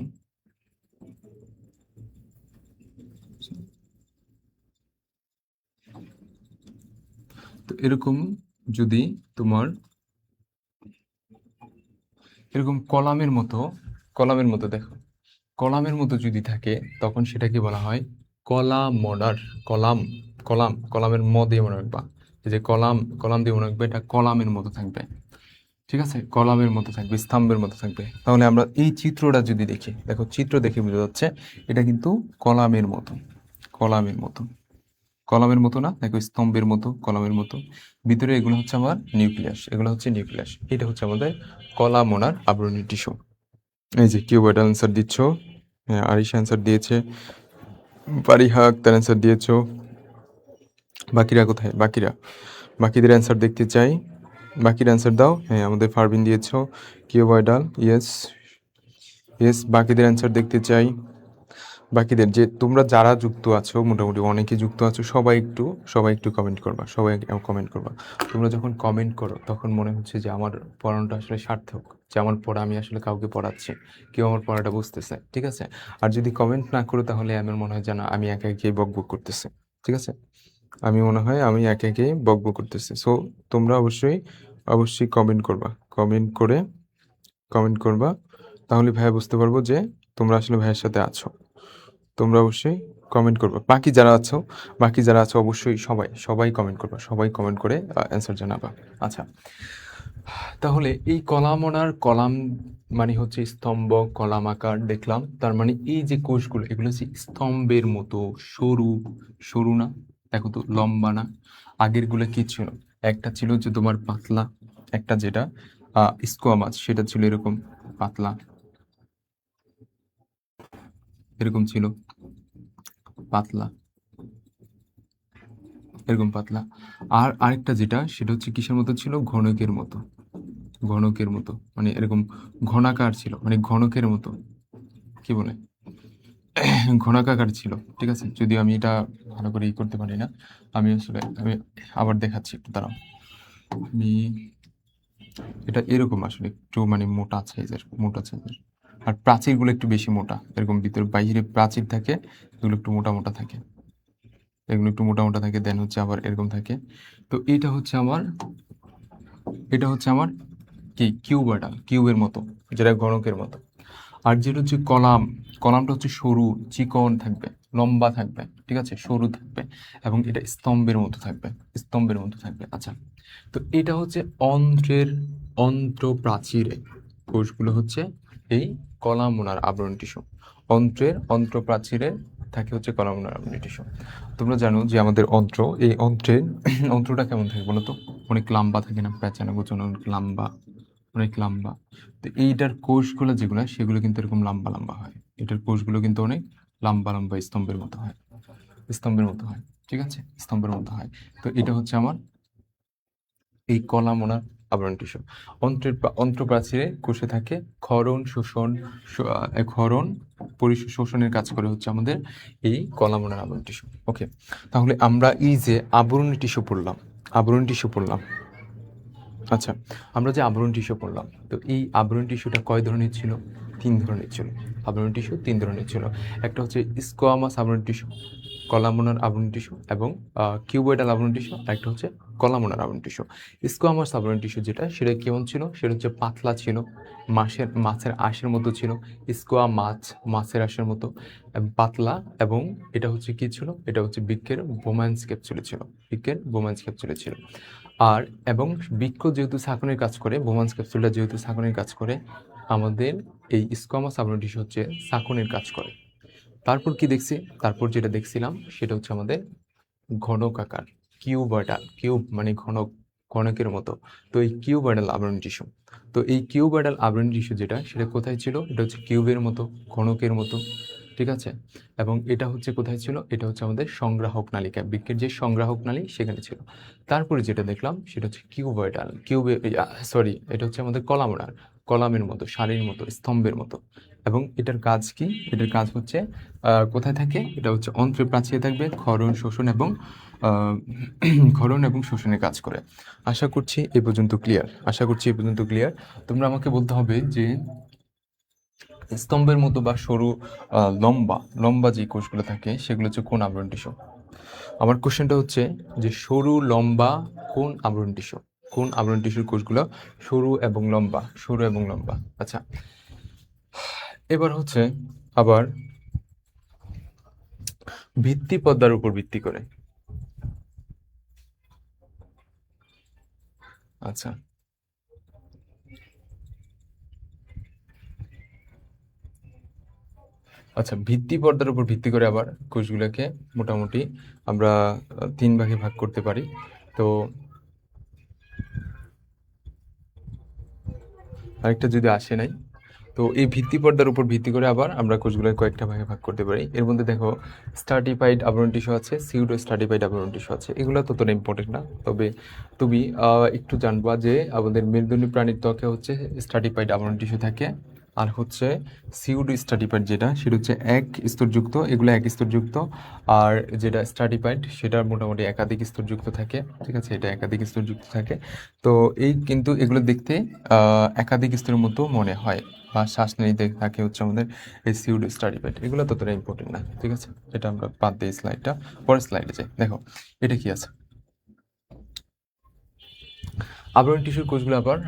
তো এরকম যদি তোমার এরকম কলামের মতো দেখো, কলামের মতো যদি থাকে তখন সেটাকে বলা হয় কলামোনার। কলাম, কলামের ম দিয়ে মনে রাখবা। এই যে কলাম দিয়ে মনে রাখবে, এটা কলামের মতো থাকবে। ঠিক আছে, কলামের মতো থাকবে, স্তম্ভের মতো থাকবে। তাহলে আমরা এই চিত্রটা যদি দেখি, দেখো চিত্র দেখে বোঝা যাচ্ছে এটা কিন্তু কলামের মতো, কলামের মতো, কলামের মতো না, দেখো স্তম্ভের মতো, কলামের মতো। ভিতরে এগুলো হচ্ছে আমার নিউক্লিয়াস, এটা হচ্ছে আমাদের কলামোনার আবরণী টিস্যু। এই যে কিউবয়েড অ্যান্সার দিচ্ছ, হ্যাঁ আরিশ অ্যান্সার দিয়েছে, পারিহা আক্তার অ্যান্সার দিয়েছো। বাকিরা কোথায়? বাকিদের অ্যান্সার দেখতে চাই। বাকির অ্যান্সার দাও। হ্যাঁ, আমাদের ফারবিন দিয়েছো কিউবয়েডাল, ইয়েস ইয়েস। বাকিদের অ্যান্সার দেখতে চাই। বাকিদের, যে তোমরা যারা যুক্ত আছো, মোটামুটি অনেকে যুক্ত আছো, সবাই একটু কমেন্ট করবা, সবাই কমেন্ট করবা। তোমরা যখন কমেন্ট করো তখন মনে হচ্ছে যে আমার পড়ানোটা আসলে সার্থক, যে আমার পড়া আমি আসলে কাউকে পড়াচ্ছি, কেউ আমার পড়াটা বুঝতেছে। ঠিক আছে, আর যদি কমেন্ট না করো তাহলে আমার মনে হয় যেন আমি একা একাই বকবক করতেছি। ঠিক আছে, আমি মনে হয় আমি একে একেই বকবক করতেছি। সো তোমরা অবশ্যই কমেন্ট করবা, তাহলে ভাইয়া বুঝতে পারবো যে তোমরা আসলে ভাইয়ের সাথে আছো। তোমরা অবশ্যই কমেন্ট করবা। বাকি যারা আছো অবশ্যই সবাই কমেন্ট করবা, সবাই কমেন্ট করে অ্যান্সার জানাবা। আচ্ছা, তাহলে এই কলাম মানে হচ্ছে স্তম্ভ, কলাম আকার দেখলাম, তার মানে এই যে কোষগুলো এগুলো হচ্ছে স্তম্ভের মতো সরু, সরু না, দেখো তো লম্বা না। আগের গুলো কি ছিল? একটা ছিল যে তোমার পাতলা, একটা যেটা স্কোয়ামাস সেটা ছিল এরকম পাতলা, এরকম ছিল পাতলা, এরকম পাতলা। আর আরেকটা যেটা সেটা হচ্ছে কিসের মতো ছিল, ঘনকের মতো, ঘনকের মতো, মানে এরকম ঘনাকার ছিল, মানে ঘনকের মতো, কি বলে ঘনাকার ছিল, ঠিক আছে। যদিও আমি এটা ভালো করে করতে পারি না, আমি আবার দেখাচ্ছি, একটু দাঁড়াও। আমি এটা এরকম আসলে একটু মানে মোটা সাইজের, মোটা সাইজের। আর প্রাচীরগুলো একটু বেশি মোটা, এরকম ভিতরে বাইরে প্রাচীর থাকে, এগুলো একটু মোটা মোটা থাকে, এগুলো একটু মোটা মোটা থাকে, দেন হচ্ছে আবার এরকম থাকে। তো এটা হচ্ছে আমার কি কিউবাডাল, কিউবের মতো, যেটা গণকের মতো। আর যেটা হচ্ছে কলাম, কলামটা হচ্ছে সরু, চিকন থাকবে, লম্বা থাকবে, ঠিক আছে, সরু থাকবে, এবং এটা স্তম্ভের মতো থাকবে, স্তম্ভের মতো থাকবে। আচ্ছা, তো এটা হচ্ছে অন্ত্রপ্রাচীরে, কোষগুলো হচ্ছে এই কলামনার আবরণ টিস্যু। অন্ত্রপ্রাচীরে থাকে হচ্ছে কলামনার আবরণ টিস্যু। তোমরা জানো যে আমাদের এই অন্ত্রটা কেমন থাকে বলো তো? অনেক লম্বা থাকে না, পেঁচানো গোছানো, অনেক লম্বা, অনেক লম্বা। তো এইটার কোষগুলো যেগুলো, সেগুলো কিন্তু এরকম লম্বা লম্বা হয়। এটার কোষগুলো কিন্তু অনেক লম্বা লম্বা, স্তম্ভের মতো হয়, স্তম্ভের মতো হয়, ঠিক আছে, স্তম্ভের মতো হয়। তো এটা হচ্ছে আমার এই কলামনার আবরণ টিস্যু। অন্ত্রপ্রাচীরে কোষে থাকে ক্ষরণ শোষণের কাজ করে হচ্ছে আমাদের এই কলামনার আবরণ টিস্যু। ওকে, তাহলে আমরা এই যে আবরণ টিস্যু পড়লাম, আচ্ছা, আমরা যে আবরণ টিস্যু পড়লাম, তো এই আবরণ টিস্যুটা কয় ধরনের ছিল? 3 ধরনের ছিল। আবরণ টিস্যু 3 ধরনের ছিল। একটা হচ্ছে স্কোয়ামাস আবরণ টিস্যু, কলামনার আবরণ টিস্যু, এবং কিউবয়েডাল আবরণ টিস্যু। একটা হচ্ছে কলামনার আবরণ টিস্যু। স্কোয়ামাস আবরণ টিস্যু যেটা, সেটা কেমন ছিল? সেটা হচ্ছে পাতলা ছিল, মাছের আঁশের মতো ছিল। মাছের আঁশের মতো, পাতলা, এবং এটা হচ্ছে কি ছিল? এটা হচ্ছে বৃক্কের বোম্যান্স ক্যাপসুলে ছিল, বৃক্কের বোম্যান্স ক্যাপসুলে ছিল। আর এবং বৃক্ক যেহেতু শাকনের কাজ করে, বোমান্স ক্যাপসুলটা যেহেতু শাকনের কাজ করে, আমাদের এই স্কোয়ামাস আবরণ টিস্যু হচ্ছে শাকনের কাজ করে। তারপর কি দেখছি? তারপর যেটা দেখছিলাম সেটা হচ্ছে আমাদের ঘনকাকার, কিউব মানে ঘনকের মতো। তো এই কিউবয়েডাল আবরণ টিস্যু, তো এই কিউবয়েডাল আবরণ টিস্যু যেটা, সেটা কোথায় ছিল? এটা হচ্ছে কিউবের মতো, ঘনকের মতো, ঠিক আছে। এবং এটা হচ্ছে কোথায় ছিল? এটা হচ্ছে আমাদের সংগ্রাহক নালিকা, বৃক্কের যে সংগ্রাহক নালী, সেখানে ছিল। তারপরে যেটা দেখলাম সেটা হচ্ছে এটা হচ্ছে আমাদের কলামের মতো, সারির মতো, স্তম্ভের মতো। এবং এটার কাজ কি? এটার কাজ হচ্ছে কোথায় থাকে? এটা হচ্ছে অন্ত্রের প্রাচীরে থাকবে, আহ, ক্ষরণ এবং শোষণের কাজ করে। আশা করছি এই পর্যন্ত ক্লিয়ার। তোমরা আমাকে বলতে হবে যে স্তম্ভের মতো বা সরু, লম্বা লম্বা যে কোষগুলো থাকে, সেগুলো হচ্ছে কোন আবরণ টিস্যু? আমার কোশ্চেনটা হচ্ছে যে সরু লম্বা কোন আবরণ টিস্যু? কোন আবরণ টিস্যুর কোষগুলো সরু এবং লম্বা? আচ্ছা, এবার হচ্ছে আবার ভিত্তি পর্দার উপর ভিত্তি করে। আচ্ছা, আচ্ছা, ভিত্তি পর্দার উপর ভিত্তি করে আবার কোষগুলোকে মোটামুটি আমরা 3 ভাগে ভাগ করতে পারি। তো আরেকটা যদি আসে নাই, তো এই ভিত্তি পর্দার উপর ভিত্তি করে আবার আমরা কোষগুলোকে কয়েকটা ভাগে ভাগ করতে পারি। এর মধ্যে দেখো, স্ট্রাটিফাইড আবরণ টিস্যু আছে, সিউডো স্ট্রাটিফাইড আবরণ টিস্যু আছে। এগুলো ততটা ইম্পর্টেন্ট না, তবে তুমি একটু জানবা যে আমাদের মেরুদণ্ডী প্রাণীর ত্বকে হচ্ছে স্ট্রাটিফাইড আবরণ টিস্যু থাকে, আর হচ্ছে সিউডো স্ট্রাটিফাইড যেটা, সেটা হচ্ছে এক স্তরযুক্ত, এগুলো এক স্তরযুক্ত। আর যেটা স্ট্রাটিফাইড সেটা মোটামুটি একাধিক স্তরযুক্ত থাকে, ঠিক আছে, এটা একাধিক স্তরযুক্ত থাকে। তো এই কিন্তু এগুলো দেখতে একাধিক স্তরের মতো মনে হয়, বা শ্বাসনালীতে থাকে হচ্ছে আমাদের এই সিউডো স্ট্রাটিফাইড। এগুলো ততটা ইম্পর্টেন্ট না, ঠিক আছে, এটা আমরা বাদ দিই স্লাইডটা, পরের স্লাইডে যাই। দেখো এটা কি আছে। আবরণী টিস্যুর কোষগুলো আবার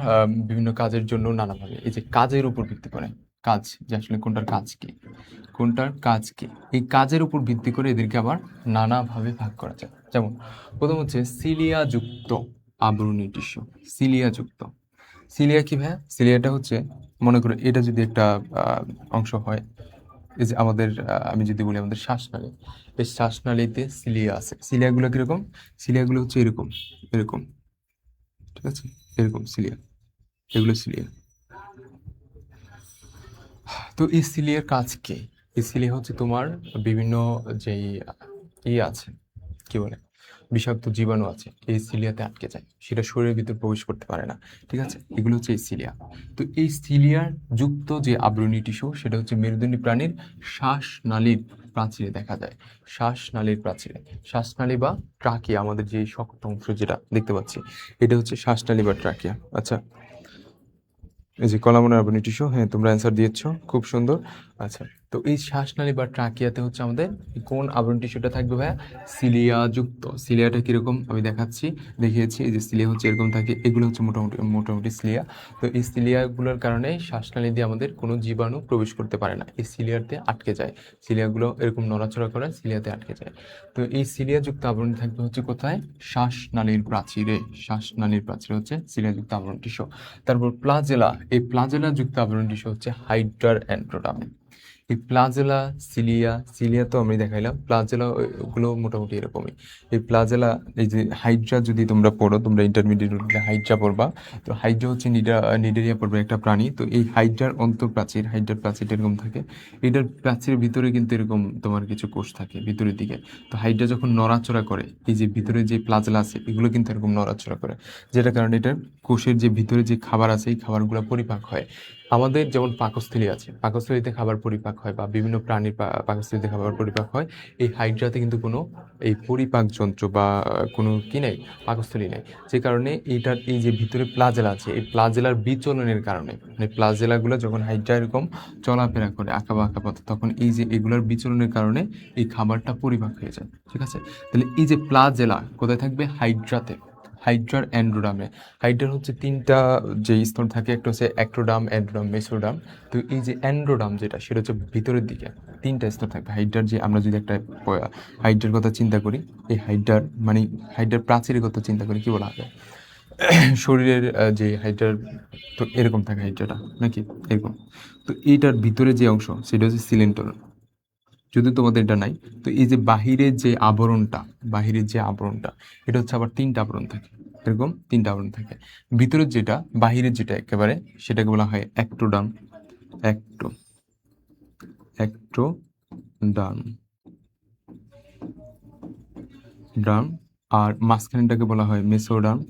বিভিন্ন কাজের জন্য নানাভাবে, এই যে কাজের উপর ভিত্তি করে, কাজ, যে আসলে কোনটার কাজ কি, এই কাজের উপর ভিত্তি করে এদেরকে আবার নানাভাবে ভাগ করা যায়। যেমন প্রথম হচ্ছে সিলিয়াযুক্ত আবরণী টিস্যু। সিলিয়াযুক্ত, সিলিয়া কি ভাইয়া? সিলিয়াটা হচ্ছে, মনে করো এটা যদি একটা অংশ হয়, এই যে আমাদের আমি যদি বলি আমাদের শ্বাসনালী, এই শ্বাসনালীতে সিলিয়া আছে। সিলিয়াগুলো কিরকম? সিলিয়াগুলো হচ্ছে এরকম, এরকম, ঠিক আছে, এরকম সিলিয়া, এগুলো সিলিয়া। তো এই সিলিয়ার কাজ কি? এই সিলিয়া হচ্ছে তোমার বিভিন্ন যেই আছে, কি বলে, বিষাক্ত জীবাণু আছে, এই সিলিয়াতে আটকে যায়, সেটা শরীরের ভিতর প্রবেশ করতে পারে না। ঠিক আছে, এগুলো হচ্ছে এই সিলিয়া। তো এই সিলিয়ার যুক্ত যে আবরণী টিস্যু, সেটা হচ্ছে মেরুদণ্ডী প্রাণীর শ্বাসনালীর প্রাচীরে দেখা যায়। শ্বাসনালীর প্রাচীরে, শ্বাসনালী বা ট্রাকিয়া, আমাদের যে শক্ত অংশ যেটা দেখতে পাচ্ছি, এটা হচ্ছে শ্বাসনালী বা ট্রাকিয়া। আচ্ছা, এই যে কলামনার আবরণী টিস্যু, হ্যাঁ তোমরা অ্যান্সার দিয়েছ, খুব সুন্দর। আচ্ছা, তো এই শ্বাসনালী বা ট্রাকিয়াতে হচ্ছে আমাদের কোন আবরণ টিস্যুটা থাকবে ভাইয়া? সিলিয়া যুক্ত। সিলিয়াটা কিরকম আমি দেখিয়েছি। এই যে সিলিয়া হচ্ছে এরকম থাকে, এগুলো হচ্ছে মোটামুটি সিলিয়া। তো এই সিলিয়াগুলোর কারণে শ্বাসনালী দিয়ে আমাদের কোনো জীবাণু প্রবেশ করতে পারে না, এই সিলিয়াতে আটকে যায়। সিলিয়াগুলো এরকম নড়াচড়া করে, সিলিয়াতে আটকে যায়। তো এই সিলিয়া যুক্ত আবরণ থাকবে হচ্ছে কোথায়? শ্বাসনালীর প্রাচীরে। শ্বাসনালীর প্রাচীরে হচ্ছে সিলিয়া যুক্ত আবরণ টিস্যু। তারপর প্লাজেলা, এই প্লাজেলা যুক্ত আবরণ টিস্যু হচ্ছে হাইড্রার অ্যান্ড্রোডামে। এই প্লাজেলা, সিলিয়া তো আমি দেখাইলাম, প্লাজেলা ওগুলো মোটামুটি এরকমই। এই প্লাজেলা, এই যে হাইড্রা যদি তোমরা পড়ো, তোমরা ইন্টারমিডিয়েট হাইড্রা পড়বা, তো হাইড্রা হচ্ছে নিডারিয়া পড়বে একটা প্রাণী। তো এই হাইড্রার অন্তঃপ্রাচীর, হাইড্রার প্রাচীর এরকম থাকে, এটার প্রাচীরের ভিতরে কিন্তু এরকম তোমার কিছু কোষ থাকে ভিতরের দিকে। তো হাইড্রা যখন নড়াচড়া করে, এই যে ভিতরে যে প্লাজেলা আছে, এগুলো কিন্তু এরকম নড়াচড়া করে, যেটার কারণে এটার কোষের যে ভিতরে যে খাবার আছে, এই খাবারগুলো পরিপাক হয়। আমাদের যেমন পাকস্থলী আছে, পাকস্থলীতে খাবার পরিপাক হয়, বা বিভিন্ন প্রাণীর পাকস্থলীতে খাবার পরিপাক হয়, এই হাইড্রাতে কিন্তু কোনো এই পরিপাক যন্ত্র বা কোনো কি নেই, পাকস্থলী নেই। যে কারণে এইটার এই যে ভিতরে প্লাজেলা আছে, এই প্লাজেলার বিচলনের কারণে, মানে প্লাজেলাগুলো যখন হাইড্রা এরকম চলাফেরা করে আঁকা বাঁকা পথে, তখন এই যে এগুলোর বিচলনের কারণে এই খাবারটা পরিপাক হয়ে যায়। ঠিক আছে, তাহলে এই যে প্লাজেলা কোথায় থাকবে? হাইড্রাতে, হাইড্রার অ্যান্ড্রোডামে। হাইড্রার হচ্ছে তিনটা যে স্তর থাকে, একটা হচ্ছে অ্যাক্টোডাম, অ্যান্ড্রোডাম, মেসোডাম। তো এই যে অ্যান্ড্রোডাম যেটা, সেটা হচ্ছে ভিতরের দিকে, তিনটা স্তর থাকবে হাইড্রার। যে আমরা যদি একটা হাইড্রার কথা চিন্তা করি, এই হাইড্রার মানে হাইড্রার প্রাচীরের কথা চিন্তা করি, কি বলা হবে? শরীরের যে হাইড্রার, তো এরকম থাকে হাইড্রাটা নাকি এরকম। তো এইটার ভিতরে যে অংশ, সেটা হচ্ছে সিলেন্টর। যদি তোমাদের এটা নাই, তো এই যে বাহিরের যে আবরণটা, এটা হচ্ছে আবার তিনটা আবরণ থাকে, এরকম তিনটা আবরণ থাকে। ভিতরের যেটা, বাহিরের যেটা একেবারে, সেটাকে বলা হয় অ্যাক্টোডার্ম, অ্যাক্টো অ্যাক্টোডার্ম ডার্ম। আর মাঝখানেটাকে বলা হয় মেসোডার্ম।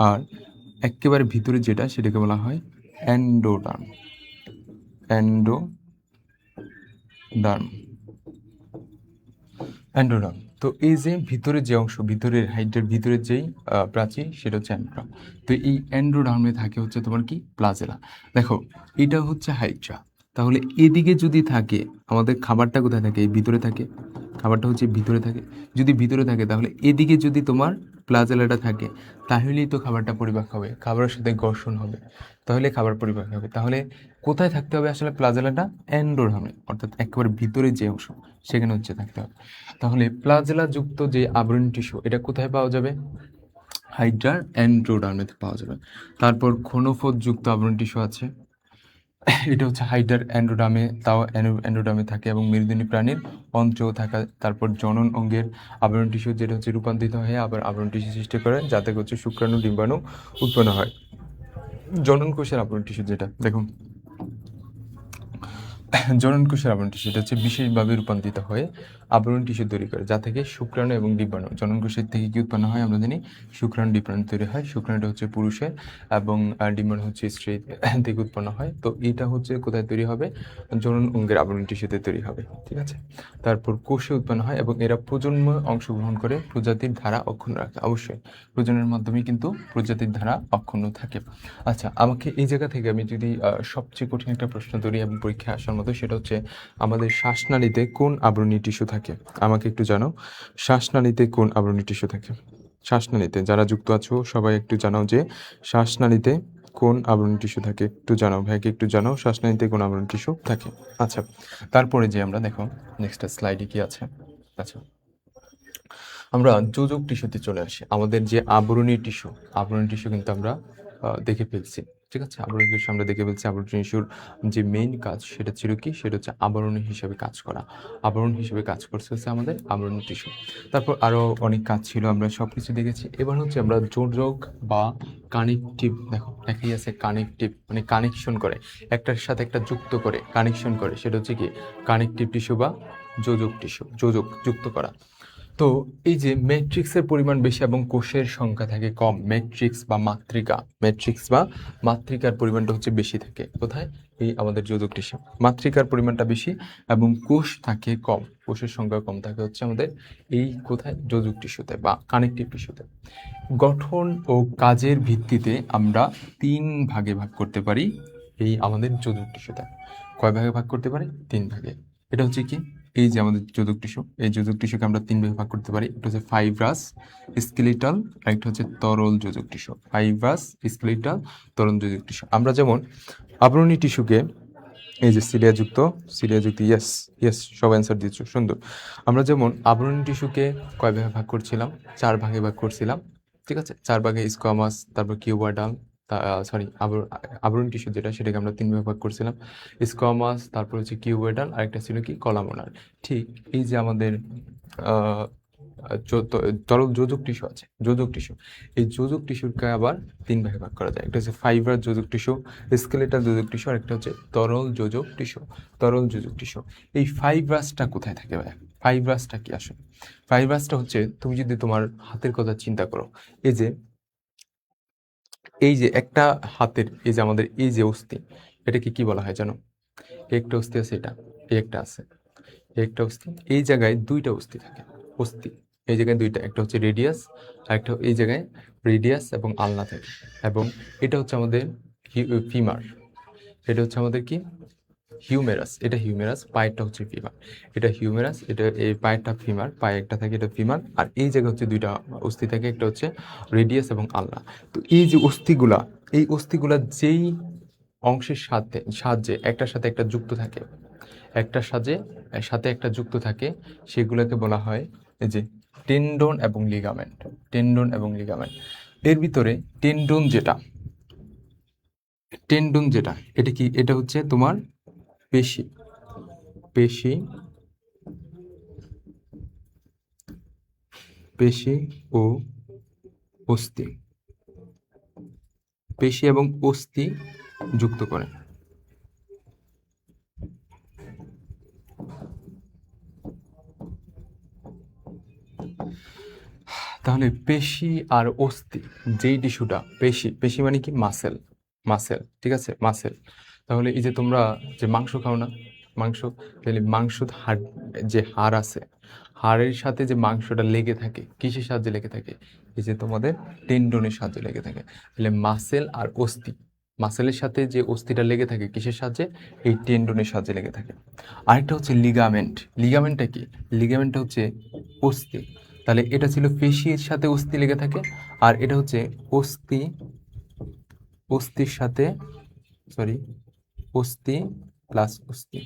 আর একেবারে ভিতরে যেটা, সেটাকে বলা হয় অ্যান্ডোডার্ম। অ্যান্ডোডার্ম। তো এই যে ভিতরের যে অংশ, ভিতরের হাইড্রার ভিতরের যেই প্রাচীর, সেটা হচ্ছে অ্যান্ড্রোডার্ম। তো এই অ্যান্ড্রোডার্মে থাকে হচ্ছে তোমার কি? প্লাজেলা। দেখো, এটা হচ্ছে হাইড্রা, তাহলে এদিকে যদি থাকে, আমাদের খাবারটা কোথায় থাকে? এই ভিতরে থাকে, খাবারটা হচ্ছে ভিতরে থাকে। যদি ভিতরে থাকে, তাহলে এদিকে যদি তোমার প্লাজেলাটা থাকে, তাহলেই তো খাবারটা পরিপাক হবে, খাবারের সাথে ঘর্ষণ হবে, তাহলে খাবার পরিপাক হবে। তাহলে কোথায় থাকতে হবে আসলে প্লাজেলাটা? অ্যান্ডোডার্মে, অর্থাৎ একেবারে ভিতরে যে অংশ, সেখানে হচ্ছে থাকতে হবে। তাহলে প্লাজেলা যুক্ত যে আবরণ টিস্যু, এটা কোথায় পাওয়া যাবে? হাইড্রার অ্যান্ড্রোডার্মেতে পাওয়া যাবে। তারপর ঘনফোদ যুক্ত আবরণ টিস্যু আছে, এটা হচ্ছে হাইড্রার অ্যান্ড্রোডামে, তাও অ্যান্ড্রোডামে থাকে, এবং মেরুদণ্ডী প্রাণীর অন্ত্রেও থাকা। তারপর জনন অঙ্গের আবরণ টিস্যু, যেটা হচ্ছে রূপান্তরিত হয়ে আবার আবরণ টিস্যু সৃষ্টি করে, যাতে হচ্ছে শুক্রাণু, ডিম্বাণু উৎপন্ন হয়। জনন কোষের আবরণ টিস্যু যেটা, দেখুন, জনন কোষের আবরণ টিস্যু, এটা হচ্ছে বিশেষভাবে রূপান্তরিত হয়ে আবরণ টিস্যু তৈরি করে, যা থেকে শুক্রাণু এবং ডিম্বাণু। জনন কোষের থেকে কি উৎপন্ন হয়? আমরা জানি শুক্রাণু, ডিম্বাণু তৈরি হয়। শুক্রাণুটা হচ্ছে পুরুষের, এবং ডিম্বাণু হচ্ছে স্ত্রীর থেকে উৎপন্ন হয়। তো এটা হচ্ছে কোথায় তৈরি হবে? জনন অঙ্গের আবরণ টিস্যুতে তৈরি হবে। ঠিক আছে, তারপর কোষে উৎপন্ন হয়, এবং এরা প্রজন্মে অংশগ্রহণ করে প্রজাতির ধারা অক্ষুণ্ণ রাখে। অবশ্যই প্রজননের মাধ্যমে কিন্তু প্রজাতির ধারা অক্ষুণ্ণ থাকে। আচ্ছা, আমাকে এই জায়গা থেকে আমি যদি সবচেয়ে কঠিন একটা প্রশ্ন ধরি এবং পরীক্ষায় আসার মতো, সেটা হচ্ছে আমাদের শ্বাসনালীতে কোন আবরণী টিস্যু থাকে? আমাকে একটু জানাও, শ্বাসনালীতে কোন আবরণী টিস্যু থাকে? শ্বাসনালীতে যারা যুক্ত আছো, সবাই একটু জানাও যে শ্বাসনালীতে কোন আবরণী টিস্যু থাকে। একটু জানাও, ভাইকে একটু জানাও, শ্বাসনালীতে কোন আবরণী টিস্যু থাকে। আচ্ছা, তারপরে যে আমরা দেখো নেক্সট স্লাইডে কি আছে। আচ্ছা, আমরা যোজক টিস্যুতে চলে আসি। আমাদের যে আবরণী টিস্যু কিন্তু আমরা দেখে ফেলছি। ঠিক আছে, আবরণী টিস্যু আমরা দেখে ফেলছি। আবরণী টিস্যুর যে মেইন কাজ সেটা ছিল কি, সেটা হচ্ছে আবরণ হিসেবে কাজ করা। আবরণ হিসেবে কাজ করছে হচ্ছে আমাদের আবরণী টিস্যু। তারপর আরও অনেক কাজ ছিল, আমরা সব কিছু দেখেছি। এবার হচ্ছে আমরা যোজক বা কানেকটিভ, দেখো দেখাই আছে কানেকটিভ, মানে কানেকশন করে, একটার সাথে একটা যুক্ত করে, কানেকশন করে, সেটা হচ্ছে কি কানেকটিভ টিস্যু বা যোজক টিস্যু, যোজক যুক্ত করা। তো এই যে ম্যাট্রিক্সের পরিমাণ বেশি এবং কোষের সংখ্যা থাকে কম, ম্যাট্রিক্স বা মাতৃকা, ম্যাট্রিক্স বা মাতৃকার পরিমাণটা হচ্ছে বেশি থাকে কোথায়, এই আমাদের যোজক টিস্যু। মাতৃকার পরিমাণটা বেশি এবং কোষ থাকে কম, কোষের সংখ্যা কম থাকে হচ্ছে আমাদের এই কোথায়, যোজক টিস্যুতে বা কানেকটিভ টিস্যুতে। গঠন ও কাজের ভিত্তিতে আমরা 3 ভাগে ভাগ করতে পারি এই আমাদের যোজক টিস্যুতে। কয় ভাগে ভাগ করতে পারি? 3 ভাগে। এটা হচ্ছে কি, এই যে আমাদের যোজক টিস্যু, এই যোজক টিস্যুকে আমরা 3 ভাগে ভাগ করতে পারি। একটা হচ্ছে ফাইব্রাস, স্কেলিটাল, আর একটা হচ্ছে তরল যোজক টিস্যু। ফাইব্রাস, স্কেলিটাল, তরল যোজক টিস্যু। আমরা যেমন আবরণী টিস্যুকে, এই যে সিলিয়াযুক্ত, সিলিয়াযুক্ত, ইয়েস ইয়েস, সব অ্যান্সার দিচ্ছ, সুন্দর। আমরা যেমন আবরণী টিস্যুকে কয় ভাগে ভাগ করছিলাম? 4 ভাগে ভাগ করছিলাম, ঠিক আছে। 4 ভাগে স্কোয়ামাস, তারপর কিউবয়েডাল, সরি আবরণী টিস্যু যেটা, সেটাকে আমরা 3 ভাগে ভাগ করছিলাম। স্কোয়ামাস, তারপর হচ্ছে কিউবয়েডাল, আরেকটা ছিল কি কলামনার। ঠিক এই যে আমাদের আহ, তরল যোজক টিস্যু আছে, যোজক টিস্যু, এই যোজক টিস্যুকে আবার 3 ভাগে ভাগ করা যায়। একটা হচ্ছে ফাইবার যোজক টিস্যু, স্কেলেটাল যোজক টিস্যু, আর একটা হচ্ছে তরল যোজক টিস্যু, তরল যোজক টিস্যু। এই ফাইব্রাসটা কোথায় থাকে ভাই? ফাইব্রাসটা কি আসলে? ফাইব্রাসটা হচ্ছে, তুমি যদি তোমার হাতের কথা চিন্তা করো, এই যে এই যে একটা হাতের, এই যে আমাদের এই যে অস্থি, এটাকে কি বলা হয় জানো? একটা অস্থি আছে, এটা এই একটা আছে, এই একটা অস্থি, এই জায়গায় 2টা অস্থি থাকে, অস্থি এই জায়গায় 2টা, একটা হচ্ছে রেডিয়াস, আর একটা এই জায়গায় রেডিয়াস এবং আলনা থাকে। এবং এটা হচ্ছে আমাদের ফিমার, এটা হচ্ছে আমাদের কি হিউমেরাস, এটা হিউমেরাস, পায়েরটা হচ্ছে ফিমার। এটা হিউমেরাস, এটা এই পায়েরটা ফিমার, পায়ে একটা থাকে এটা ফিমার, আর এই জায়গায় হচ্ছে 2টা অস্থি থাকে, একটা হচ্ছে রেডিয়াস এবং আলনা। তো এই যে অস্থিগুলা, এই অস্থিগুলা যেই অংশের সাহায্যে একটার সাথে একটা যুক্ত থাকে, একটার সাথে একটা যুক্ত থাকে, সেগুলোকে বলা হয় এই যে টেন্ডন এবং লিগামেন্ট, টেন্ডন এবং লিগামেন্ট। এর ভিতরে টেন্ডন যেটা, টেন্ডন যেটা, এটা কি, এটা হচ্ছে তোমার পেশি, পেশি, পেশি ও অস্থি, পেশি এবং অস্থি যুক্ত করে। তাহলে পেশি আর অস্থি, যেই টিস্যুটা, পেশি, পেশি মানে কি মাসেল, মাসেল, ঠিক আছে, মাসেল। তাহলে এই যে তোমরা যে মাংস খাও না, মাংস, তাহলে মাংস হাড়, যে হাড় আছে, হাড়ের সাথে যে মাংসটা লেগে থাকে, কিসের সাহায্যে লেগে থাকে? এই যে তোমাদের টেন্ডনের সাহায্যে লেগে থাকে। তাহলে মাসেল আর অস্থি, মাসেলের সাথে যে অস্থিটা লেগে থাকে কিসের সাহায্যে? এই টেন্ডনের সাহায্যে লেগে থাকে। আরেকটা হচ্ছে লিগামেন্ট, লিগামেন্টটা কি? লিগামেন্টটা হচ্ছে অস্থি। তাহলে এটা ছিল পেশির সাথে অস্থি লেগে থাকে, আর এটা হচ্ছে অস্থি, অস্থির সাথে, সরি, অস্থি প্লাস অস্থি।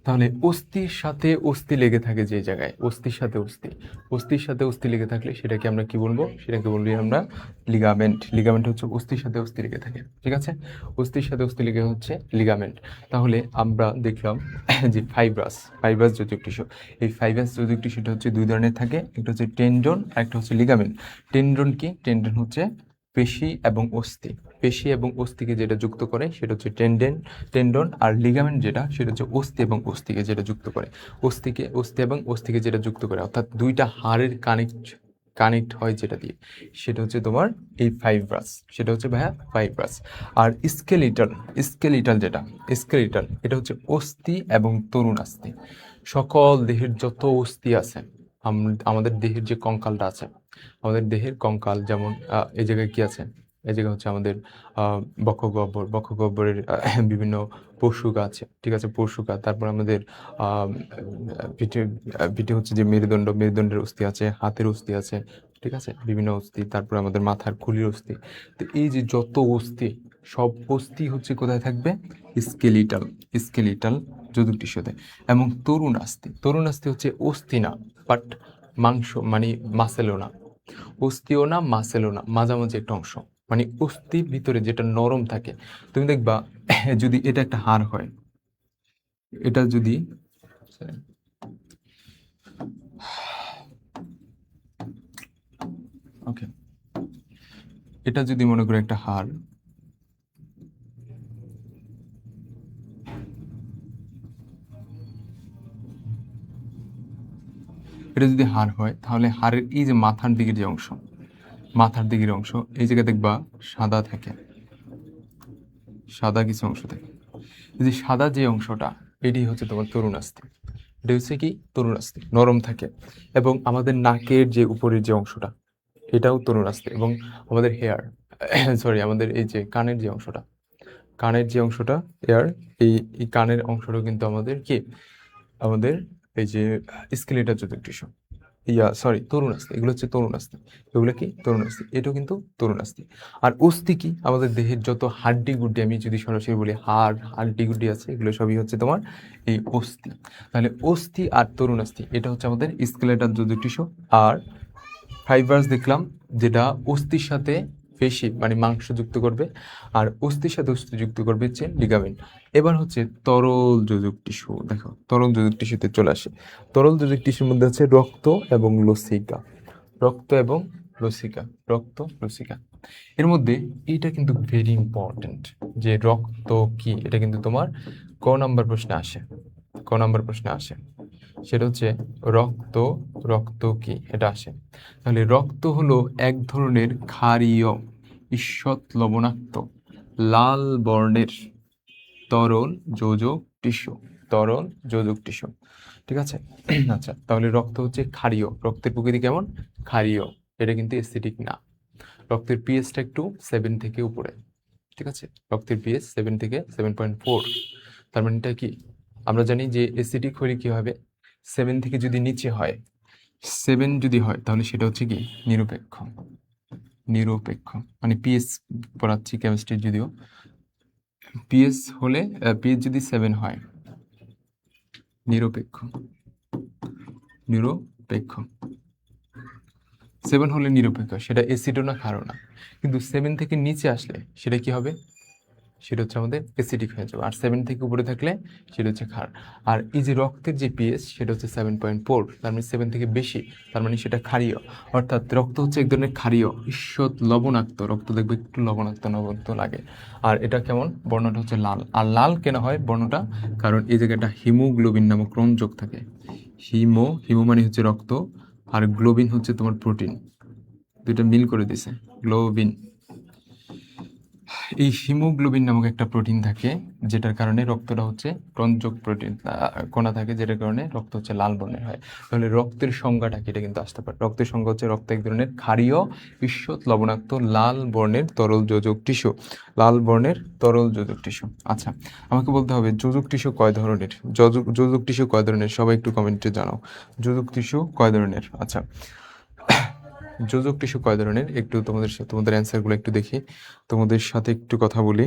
তাহলে অস্থির সাথে অস্থি লেগে থাকে যে জায়গায়, অস্থির সাথে অস্থি, অস্থির সাথে অস্থি লেগে থাকলে সেটাকে আমরা কি বলবো? সেটাকে বলবি আমরা লিগামেন্ট। লিগামেন্ট হচ্ছে অস্থির সাথে অস্থি লেগে থাকে, ঠিক আছে, অস্থির সাথে অস্থি লেগে হচ্ছে লিগামেন্ট। তাহলে আমরা দেখলাম যে ফাইব্রাস, ফাইব্রাস যোজক টিস্যু, এই ফাইব্রাস যোজক টিস্যুটা হচ্ছে 2 ধরনের থাকে, একটা হচ্ছে টেন্ডন আর একটা হচ্ছে লিগামেন্ট। টেন্ডন কি? টেন্ডন হচ্ছে পেশি এবং অস্থি, পেশি এবং অস্থিকে যেটা যুক্ত করে সেটা হচ্ছে টেন্ডন, আর লিগামেন্ট যেটা, সেটা হচ্ছে অস্থি এবং অস্থিকে যেটা যুক্ত করে, অস্থি এবং অস্থিকে যেটা যুক্ত করে, অর্থাৎ 2টা হাড়ের কানেক্ট হয় যেটা দিয়ে, সেটা হচ্ছে তোমার এই ফাইব্রাস, সেটা হচ্ছে ভাইয়া ফাইব্রাস। আর স্কেলিটাল, স্কেলিটাল যেটা, স্কেলিটাল এটা হচ্ছে অস্থি এবং তরুণাস্থি। সকল দেহের যত অস্থি আছে, আমাদের দেহের যে কঙ্কালটা আছে, আমাদের দেহের কঙ্কাল, যেমন এই জায়গায় কি আছে, এই জায়গায় হচ্ছে আমাদের বক্ষগহ্বর, বক্ষগহ্বরের বিভিন্ন পশুকা আছে, ঠিক আছে, পশুকা। তারপর আমাদের আহ, পিঠে, পিঠে হচ্ছে যে মেরুদণ্ড, মেরুদণ্ডের অস্থি আছে, হাতের অস্থি আছে, ঠিক আছে, বিভিন্ন অস্থি। তারপর আমাদের মাথার খুলির অস্থি। তো এই যে যত অস্থি, সব অস্থি হচ্ছে কোথায় থাকবে? স্কেলিটাল, স্কেলিটাল যোজক টিস্যুতে। এবং তরুণ আস্থি, তরুণ আস্থি হচ্ছে অস্থি না, বাট মাংস মানে মাসেলও না, অস্থিও না মাসেলও না, মাঝামাঝি একটা অংশ, মানে অস্থির ভিতরে যেটা নরম থাকে। তুমি দেখবা যদি এটা একটা হাড় হয়, এটা যদি ওকে, এটা যদি মনে করো একটা হাড়, এটা যদি হাড় হয় তাহলে হাড়ের এই যে মাথার দিকের যে অংশ, মাথার দিকের অংশ এই জায়গায় দেখবা সাদা থাকে, সাদা কিছু অংশ থাকে। এই যে সাদা যে অংশটা, এটি হচ্ছে তোমার তরুণাস্থি। এটা হচ্ছে কি তরুণাস্থি, নরম থাকে। এবং আমাদের নাকের যে উপরের যে অংশটা, এটাও তরুণাস্থি। এবং আমাদের হেয়ার সরি আমাদের এই যে কানের যে অংশটা, কানের যে অংশটা এয়ার, এই কানের অংশটা কিন্তু আমাদের কি, আমাদের এই যে স্কেলেটাল যৌতুক টিস্যু, সরি তরুণাস্থি, এগুলো হচ্ছে তরুণাস্থি। এগুলো কি তরুণাস্থি, এটাও কিন্তু তরুণাস্থি। আর অস্থি কি, আমাদের দেহের যত হাড্ডি গুড্ডি, আমি যদি সরাসরি বলি হাড় হাড্ডি গুড্ডি আছে, এগুলো সবই হচ্ছে তোমার এই অস্থি। তাহলে অস্থি আর তরুণাস্থি এটা হচ্ছে আমাদের স্কেলেটাল যৌতুক টিস্যু। আর ফাইবার্স দেখলাম যেটা অস্থির সাথে পেশি মানে মাংস যুক্ত করবে, আর অস্থির সাথে অস্থি যুক্ত করবে হচ্ছে লিগামেন্ট। এবার হচ্ছে তরল যোজক টিস্যু। দেখো তরল যোজক টিস্যুতে চলে আসে। তরল যোজক টিস্যুর মধ্যে হচ্ছে রক্ত এবং লসিকা, রক্ত এবং লসিকা, রক্ত লসিকা। এর মধ্যে এটা কিন্তু ভেরি ইম্পর্টেন্ট, যে রক্ত কি, এটা কিন্তু তোমার ক নাম্বার প্রশ্নে আসে, ক নাম্বার প্রশ্নে আসে। সেটা হচ্ছে রক্ত, রক্ত কি, এটা আসে। তাহলে রক্ত হলো এক ধরনের ক্ষারীয় ঈষৎ লবণাক্ত লাল বর্ণের তরল যোজক টিস্যু, তরল যোজক টিস্যু। ঠিক আছে আচ্ছা, তাহলে রক্ত হচ্ছে ক্ষারীয়, রক্তের প্রকৃতি কেমন, ক্ষারীয়। এটা কিন্তু অ্যাসিডিক না। রক্তের পিএইচটা একটু 7 থেকে উপরে। ঠিক আছে, রক্তের পিএইচ 7 থেকে 7.4। তার মানে এটা কি, আমরা জানি যে অ্যাসিডিক হলে কি হবে, 7 থেকে যদি নিচে হয়, 7 যদি হয় তাহলে সেটা হচ্ছে কি নিরপেক্ষ, নিরপেক্ষ মানে পিএইচ পড়াচ্ছি কেমিস্ট্রি, যদিও পিএইচ হলে পিএইচ যদি 7 হয় নিরপেক্ষ, নিরপেক্ষ 7 হলে নিরপেক্ষ, সেটা অ্যাসিডও না ক্ষারও না। কিন্তু 7 থেকে নিচে আসলে সেটা কি হবে, সেটা হচ্ছে আমাদের অ্যাসিডিক হয়ে যাবে। আর 7 থেকে উপরে থাকলে সেটা হচ্ছে ক্ষার। আর এই যে রক্তের যে পিএইচ সেটা হচ্ছে 7.4, তার মানে 7 থেকে বেশি, তার মানে সেটা ক্ষারীয়। অর্থাৎ রক্ত হচ্ছে এক ধরনের ক্ষারীয় ঈষৎ লবণাক্ত, রক্ত দেখবে একটু লবণাক্ত লবণাক্ত লাগে। আর এটা কেমন, বর্ণটা হচ্ছে লাল। আর লাল কেন হয় বর্ণটা, কারণ এই জায়গাটা হিমোগ্লোবিন নামক রঞ্জক থাকে। হিমো মানে হচ্ছে রক্ত, আর গ্লোবিন হচ্ছে তোমার প্রোটিন, দুইটা মিল করে দিছে গ্লোবিন। এই হিমোগ্লোবিন নামক একটা প্রোটিন থাকে, যেটার কারণে রক্তটা হচ্ছে রঞ্জক প্রোটিন কণা থাকে, যেটার কারণে রক্ত হচ্ছে লাল বর্ণের হয়। তাহলে রক্তের সংজ্ঞাটা কি, এটা কিন্তু আসতে পারে। রক্তের সংজ্ঞা হচ্ছে রক্ত এক ধরনের ক্ষারীয় ঈষৎ লবণাক্ত লাল বর্ণের তরল যোজক টিস্যু, লাল বর্ণের তরল যোজক টিস্যু। আচ্ছা, আমাকে বলতে হবে যোজক টিস্যু কয় ধরনের, যোজক টিস্যু কয় ধরনের, সবাই একটু কমেন্টে জানাও যোজক টিস্যু কয় ধরনের। আচ্ছা, যোজক টিস্যু কয় ধরনের, একটু তোমাদের অ্যান্সারগুলো একটু দেখি, তোমাদের সাথে একটু কথা বলি,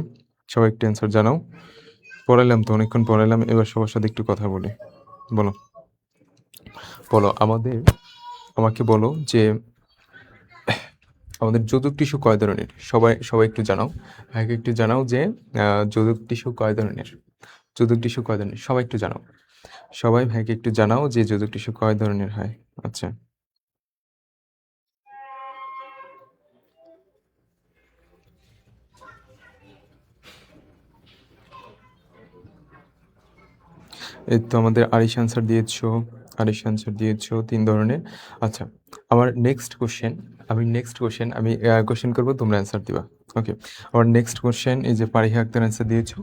সবাই একটু অ্যান্সার জানাও। পড়াইলাম তো অনেকক্ষণ পড়াইলাম, এবার সবার সাথে একটু কথা বলি। বলো বলো আমাকে বলো যে আমাদের যোজক টিস্যু কয় ধরনের, সবাই সবাই একটু জানাও, ভাইকে একটু জানাও যে যোজক টিস্যু কয় ধরনের, যোজক টিস্যু কয় ধরনের, সবাই একটু জানাও, সবাই ভাইকে একটু জানাও যে যোজক টিস্যু কয় ধরনের হয়। আচ্ছা, এই তো আমাদের আরিশ অ্যান্সার দিয়েছো, আরিশ অ্যান্সার দিয়েছো 3 ধরনের। আচ্ছা, আমার নেক্সট কোশ্চেন, আমি কোশ্চেন করবো, তোমরা অ্যান্সার দিবা। ওকে, আমার নেক্সট কোশ্চেন, এই যে পারিহা আক্তার অ্যান্সার দিয়েছো।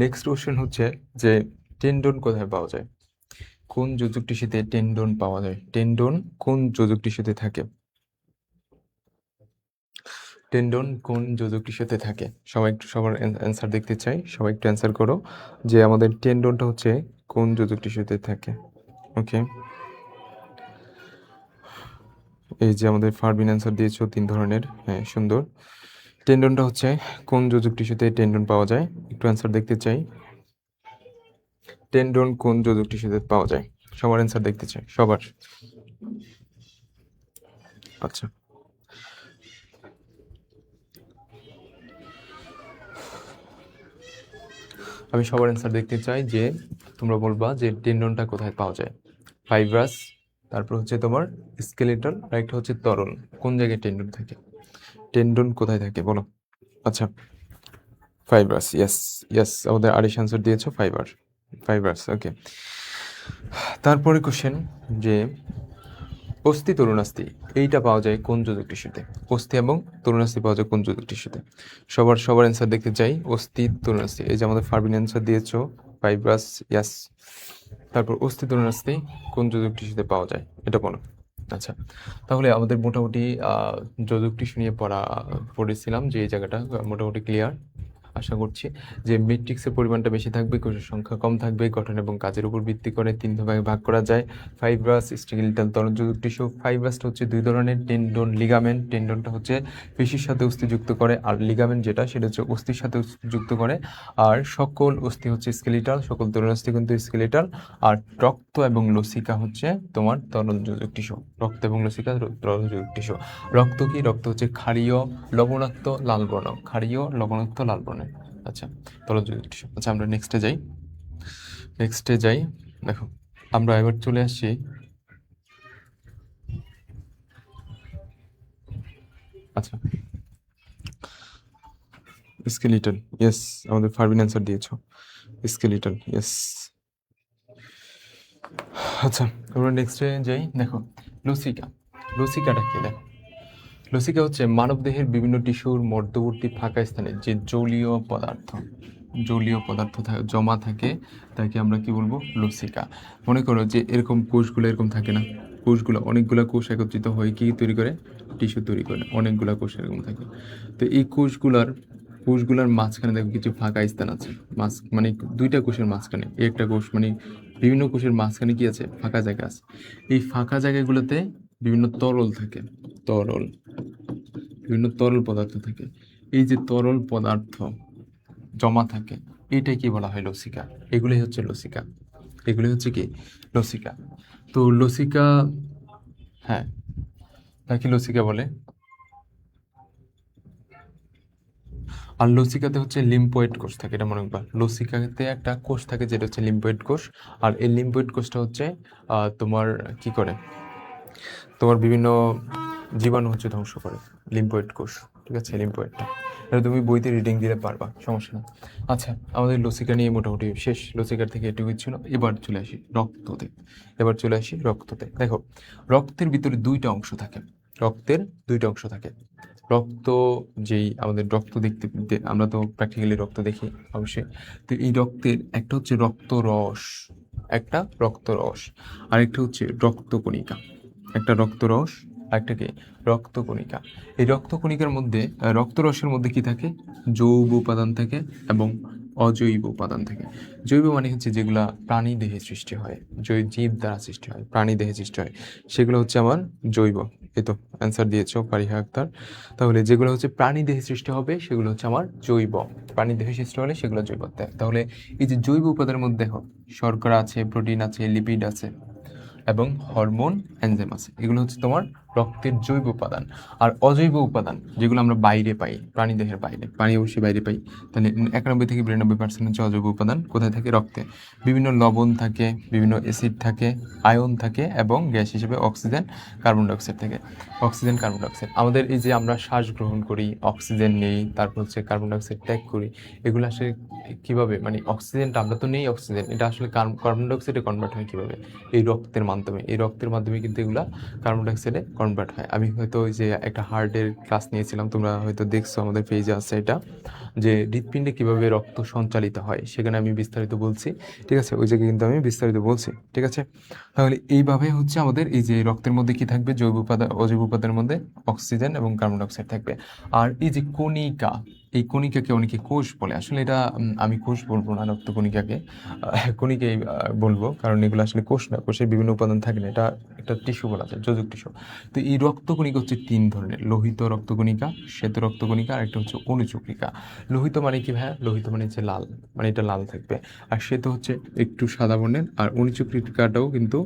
নেক্সট কোশ্চেন হচ্ছে যে টেন্ডন কোথায় পাওয়া যায়, কোন যোজক টিস্যুতে টেন্ডন পাওয়া যায়, টেন্ডন কোন যোজক টিস্যুতে থাকে, টেন্ডন কোন যোজক টিস্যুতে থাকে, সবাই একটু সবার অ্যান্সার দেখতে চাই, সবাই একটু অ্যান্সার করো যে আমাদের টেন্ডনটা হচ্ছে কোন যোজক টিস্যুতে থাকে। ওকে, এই যে আমাদের ফারবিন অ্যান্সার দিয়েছো 3 ধরনের, হ্যাঁ সুন্দর। টেন্ডনটা হচ্ছে কোন যোজক টিস্যুতে টেন্ডন পাওয়া যায়, একটু অ্যান্সার দেখতে চাই। টেন্ডন কোন যোজক টিস্যুতে পাওয়া যায়, সবার অ্যান্সার দেখতে চাই, সবার। আচ্ছা, আমি সবার অ্যান্সার দেখতে চাই যে তোমরা বলবা যে টেন্ডনটা কোথায় পাওয়া যায়। ফাইব্রাস, তারপর হচ্ছে তোমার স্কেলেটল, আর একটা হচ্ছে তরল। কোন জায়গায় টেন্ডন থাকে? টেন্ডন কোথায় থাকে বলো। আচ্ছা, ফাইব্রাস, ইয়েস ইয়েস, আমাদের আরিশ অ্যান্সার দিয়েছো ফাইবার্স, ওকে। তারপরে কোশ্চেন যে অস্থি তরুণাস্থি এইটা পাওয়া যায় কোন যোজক টিস্যুতে? অস্থি এবং তরুণাস্থি পাওয়া যায় কোন যোজক টিস্যুতে? সবার অ্যান্সার দেখতে চাই। অস্থি তরুণাস্থি, এই যে আমাদের ফারবিন অ্যান্সার দিয়েছো ফাইব্রাস, ইয়াস। তারপর অস্থি তরুণাস্থি কোন যোজক টিস্যুতে পাওয়া যায় এটা বলো। আচ্ছা, তাহলে আমাদের মোটামুটি যোজক টিস্যু নিয়ে পড়েছিলাম যে এই জায়গাটা মোটামুটি ক্লিয়ার। আশা করছি যে ম্যাট্রিক্সের পরিমাণটা বেশি থাকবে, কোষের সংখ্যা কম থাকবে, গঠন এবং কাজের উপর ভিত্তি করে 3 ভাগে ভাগ করা যায়। ফাইব্রাস, স্কেলিটাল, তরলযোজক টিস্যু। ফাইব্রাসটা হচ্ছে 2 ধরনের, টেন্ডন, লিগামেন্ট। টেন্ডনটা হচ্ছে পেশির সাথে অস্থি যুক্ত করে, আর লিগামেন্ট যেটা সেটা হচ্ছে অস্থির সাথে যুক্ত করে। আর সকল অস্থি হচ্ছে স্কেলিটাল, সকল তরুণাস্থি কিন্তু স্কেলিটাল। আর রক্ত এবং লসিকা হচ্ছে তোমার তরলযোজক টিস্যু। রক্ত এবং লসিকা তরলযোজক টিস্যু। রক্ত কি? রক্ত হচ্ছে ক্ষারীয়, লবণাক্ত, লাল বর্ণ। ক্ষারীয়, লবণাক্ত, লাল বর্ণের। আচ্ছা, তরলযোজক টিস্যু। আচ্ছা, আমরা নেক্সটে যাই। দেখো, আমরা এবার চলে আসছি আচ্ছা স্কেলিটন, ইয়েস, আমাদের ফারবিন অ্যান্সার দিয়েছো স্কেলিটন, ইয়েস। আচ্ছা, আমরা নেক্সটে যাই। দেখো, লসিকাটা কি? দেখো, লসিকা হচ্ছে মানবদেহের বিভিন্ন টিস্যুর মধ্যবর্তী ফাঁকা স্থানে যে জলীয় পদার্থ জমা থাকে তাকে আমরা কি বলবো? লসিকা। মনে করো যে এরকম কোষগুলো এরকম থাকে না, অনেকগুলা কোষ একত্রিত হয়ে কি তৈরি করে? টিস্যু তৈরি করে। অনেকগুলা কোষ এরকম থাকে। তো এই কোষগুলার মাঝখানে দেখো কিছু ফাঁকা স্থান আছে। মানে 2টা কোষের মাঝখানে, একটা কোষ মানে বিভিন্ন কোষের মাঝখানে কি আছে? ফাঁকা জায়গা আছে। এই ফাঁকা জায়গাগুলোতে বিভিন্ন বিভিন্ন তরল পদার্থ থাকে। এই যে তরল পদার্থ জমা থাকে, এইটাই কি বলা হয়? লসিকা। এগুলোই হচ্ছে কি? লসিকা। তো লসিকা, হ্যাঁ, তাকে লসিকা বলে। আর লসিকাতে হচ্ছে লিম্ফোয়েড কোষ থাকে, এটা মনে রাখবা। লসিকাতে একটা কোষ থাকে যেটা হচ্ছে লিম্ফোয়েড কোষ। আর এই লিম্ফোয়েড কোষটা হচ্ছে তোমার কি করে? তোমার বিভিন্ন জীবাণু হচ্ছে ধ্বংস করে। লিম্ফোয়েড কোষ, ঠিক আছে, লিম্ফোয়েডটা। এটা তুমি বইতে রিডিং দিলে পারবা, সমস্যা না। আচ্ছা, আমাদের লসিকা নিয়ে মোটামুটি শেষ। লসিকার থেকে এটুকুই ছিল। এবার চলে আসি রক্ততে। দেখো, রক্তের ভিতরে 2টা অংশ থাকে। রক্ত, যেই আমাদের রক্ত আমরা তো প্র্যাকটিক্যালি রক্ত দেখি অবশ্যই। তো এই রক্তের একটা হচ্ছে রক্তরস, আরেকটা হচ্ছে রক্তকণিকা। আরেকটাকে রক্তকণিকা। এই রক্তকণিকার মধ্যে, রক্তরসের মধ্যে কি থাকে? জৈব উপাদান থাকে এবং অজৈব উপাদান থাকে। জৈব মানে হচ্ছে যেগুলা প্রাণী দেহে সৃষ্টি হয়, জীব দ্বারা সৃষ্টি হয়, প্রাণী দেহে সৃষ্টি হয়, সেগুলো হচ্ছে আমার জৈব। এই তো অ্যান্সার দিয়েছো ফারিহা আক্তার। তাহলে যেগুলো হচ্ছে প্রাণী দেহে সৃষ্টি হবে সেগুলো হচ্ছে আমার জৈব। প্রাণী দেহে সৃষ্টি হলে সেগুলো জৈব। তাহলে এই যে জৈব উপাদানের মধ্যে দেখো, শর্করা আছে, প্রোটিন আছে, লিপিড আছে এবং হরমোন, এনজাইম আছে। এগুলো হচ্ছে তোমার রক্তের জৈব উপাদান। আর অজৈব উপাদান যেগুলো আমরা বাইরে পাই, প্রাণীদেহের বাইরে, পানি অবশ্যই বাইরে পাই। তাহলে 91 থেকে 92% হচ্ছে অজৈব উপাদান। কোথায় থাকে? রক্তে। বিভিন্ন লবণ থাকে, বিভিন্ন অ্যাসিড থাকে, আয়ন থাকে এবং গ্যাস হিসেবে অক্সিজেন, কার্বন ডাইঅক্সাইড থাকে। আমাদের এই যে আমরা শ্বাস গ্রহণ করি, অক্সিজেন নেই, তারপর হচ্ছে কার্বন ডাইঅক্সাইড ত্যাগ করি, এগুলো আসলে কিভাবে? মানে অক্সিজেনটা আমরা তো নেই, অক্সিজেন এটা আসলে কার্বন ডাইঅক্সাইডে কনভার্ট হয় কিভাবে? এই রক্তের মাধ্যমে কিন্তু এগুলা কার্বন ডাইঅক্সাইডে কনভার্ট হয়। আমি হয়তো ওই যে একটা হার্টের ক্লাস নিয়েছিলাম, তোমরা হয়তো দেখছো, আমাদের পেজে আছে এটা, যে হৃৎপিণ্ডে কিভাবে রক্ত সঞ্চালিত হয়, সেখানে আমি বিস্তারিত বলছি, ঠিক আছে? ওই জায়গায় কিন্তু আমি বিস্তারিত বলছি, ঠিক আছে? তাহলে এইভাবে হচ্ছে আমাদের এই যে রক্তের মধ্যে কি থাকবে? জৈব উপাদান, অজৈব উপাদানের মধ্যে অক্সিজেন এবং কার্বন ডাইঅক্সাইড থাকবে। আর এই যে কণিকা, এই কণিকাকে অনেকে কোষ বলে। আসলে এটা আমি কোষ বলবো না, রক্তকণিকাকে কণিকাই বলবো, কারণ এগুলো আসলে কোষ না, কোষের বিভিন্ন উপাদান থাকে না, এটা একটা টিস্যু বলা যায়, যোজক টিস্যু। তো এই রক্তকণিকা হচ্ছে 3 ধরনের: লোহিত রক্তকণিকা, শ্বেত রক্তকণিকা, আর একটা হচ্ছে অনুচক্রিকা। লোহিত মানে কি ভাইয়া? লোহিত মানে হচ্ছে লাল, মানে এটা লাল থাকবে। আর শ্বেত হচ্ছে একটু সাদা বর্ণের, আর অনুচক্রিকাটাও কিন্তু